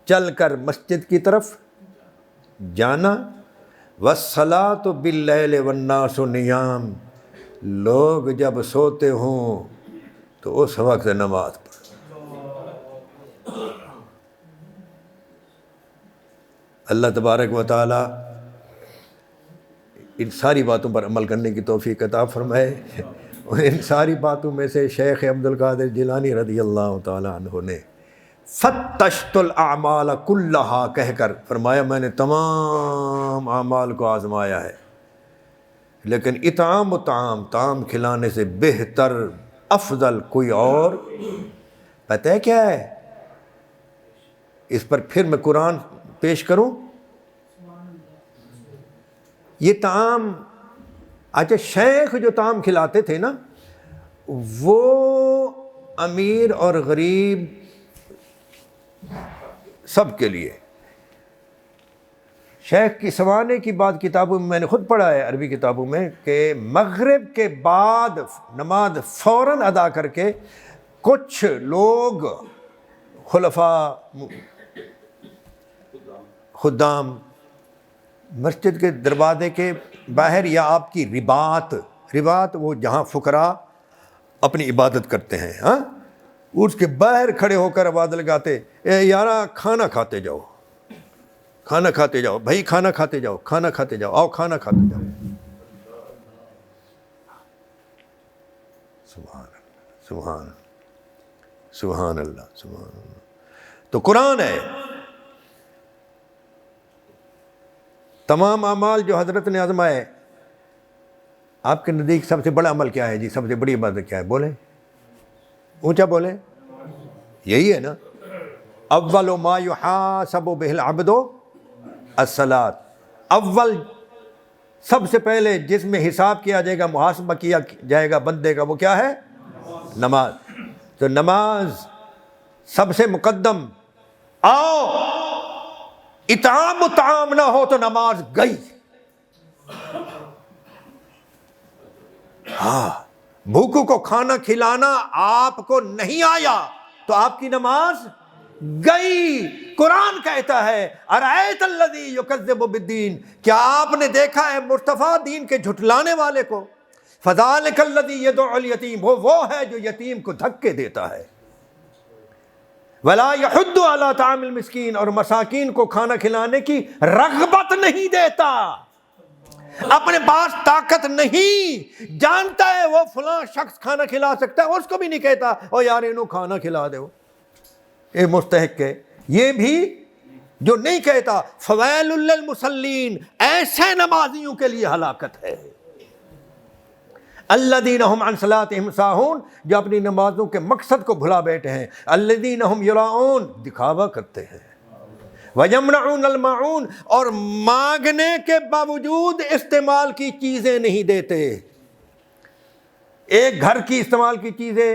چل کر مسجد کی طرف جانا، والصلاۃ باللیل والناس نیام، لوگ جب سوتے ہوں تو اس وقت نماز پڑھ۔ اللہ تبارک و تعالی ان ساری باتوں پر عمل کرنے کی توفیق عطا فرمائے۔ اور ان ساری باتوں میں سے شیخ عبد القادر جیلانی رضی اللہ تعالیٰ عنہ نے فتشت الاعمال کلھا کہہ کر فرمایا میں نے تمام اعمال کو آزمایا ہے، لیکن اطعام و طعام، طعام کھلانے سے بہتر افضل کوئی اور پتہ ہے کیا ہے؟ اس پر پھر میں قرآن پیش کروں. یہ طعام، اچھا شیخ جو طعام کھلاتے تھے نا، وہ امیر اور غریب سب کے لیے. شیخ کی سوانے کی بات کتابوں میں نے خود پڑھا ہے، عربی کتابوں میں، کہ مغرب کے بعد نماز فوراً ادا کر کے کچھ لوگ خلفاء خدام مسجد کے دروازے کے باہر یا آپ کی رباط وہ جہاں فقراء اپنی عبادت کرتے ہیں، ہاں، اس کے باہر کھڑے ہو کر آواز لگاتے، اے یارا کھانا کھاتے جاؤ، کھانا کھاتے جاؤ بھائی، کھانا کھاتے جاؤ، کھانا کھاتے جاؤ، آؤ کھانا کھاتے جاؤ. سبحان اللہ، سبحان اللہ، سبحان اللہ، سبحان اللہ. تو قرآن ہے. تمام اعمال جو حضرت نے آزمائے، آپ کے نزدیک سب سے بڑا عمل کیا ہے جی؟ سب سے بڑی عبادت کیا ہے؟ بولیں، اونچا بولیں. یہی ہے نا، اول ما یحاسب بہ العبد الصلاۃ. اول سب سے پہلے جس میں حساب کیا جائے گا، محاسبہ کیا جائے گا بندے کا، وہ کیا ہے؟ نماز. تو نماز سب سے مقدم. آؤ اطعام و طعام نہ ہو تو نماز گئی. ہاں، بھوکوں کو کھانا کھلانا آپ کو نہیں آیا تو آپ کی نماز گئی. قرآن کہتا ہے ارأیت الذی یکذب بالدین، کیا آپ نے دیکھا ہے مصطفیٰ دین کے جھٹلانے والے کو؟ فذلک الذی یدعو الیتیم، وہ ہے جو یتیم کو دھکے دیتا ہے. ولا یحض علی طعام المسکین، اور مساکین کو کھانا کھلانے کی رغبت نہیں دیتا. اپنے پاس طاقت نہیں، جانتا ہے وہ فلاں شخص کھانا کھلا سکتا ہے، اس کو بھی نہیں کہتا او یار انہوں کھانا کھلا دو، اے مستحق ہے. یہ بھی جو نہیں کہتا، فویل للمصلین، ایسے نمازیوں کے لیے ہلاکت ہے. الذین هم عن صلاتهم ساہون، جو اپنی نمازوں کے مقصد کو بھلا بیٹھے ہیں. الذین هم یراؤون، دکھاوا کرتے ہیں. وَيَمْنَعُونَ الْمَاعُونَ، اور مانگنے کے باوجود استعمال کی چیزیں نہیں دیتے. ایک گھر کی استعمال کی چیزیں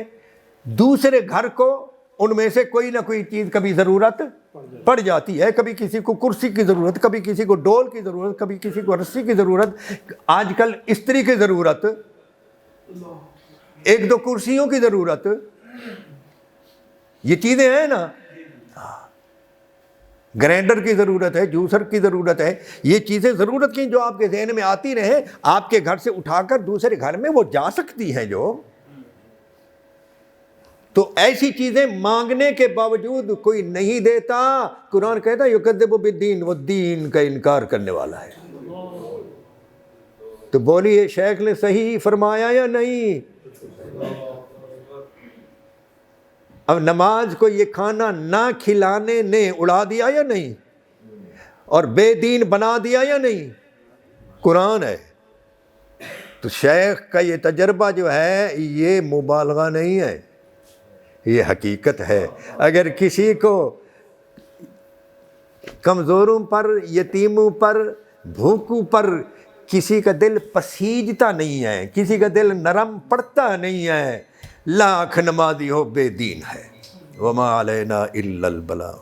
دوسرے گھر کو، ان میں سے کوئی نہ کوئی چیز کبھی ضرورت پڑ جاتی ہے. کبھی کسی کو کرسی کی ضرورت، کبھی کسی کو ڈول کی ضرورت، کبھی کسی کو رسی کی ضرورت، آج کل استری کی ضرورت، ایک دو کرسیوں کی ضرورت. یہ چیزیں ہیں نا، گرینڈر کی ضرورت ہے، جوسر کی ضرورت ہے. یہ چیزیں ضرورت کی جو آپ کے ذہن میں آتی رہیں، آپ کے گھر سے اٹھا کر دوسرے گھر میں وہ جا سکتی ہیں جو. تو ایسی چیزیں مانگنے کے باوجود کوئی نہیں دیتا. قرآن کہتا ہے یکذب بالدین، وہ دین کا انکار کرنے والا ہے. تو بولیے شیخ نے صحیح فرمایا یا نہیں؟ اب نماز کو یہ کھانا نہ کھلانے نے اڑا دیا یا نہیں، اور بے دین بنا دیا یا نہیں؟ قرآن ہے. تو شیخ کا یہ تجربہ جو ہے یہ مبالغہ نہیں ہے، یہ حقیقت ہے. اگر کسی کو کمزوروں پر، یتیموں پر، بھوکوں پر کسی کا دل پسیجتا نہیں ہے، کسی کا دل نرم پڑتا نہیں ہے، لاکھ نمازی ہو بے دین ہے. وما علینا الا البلاغ.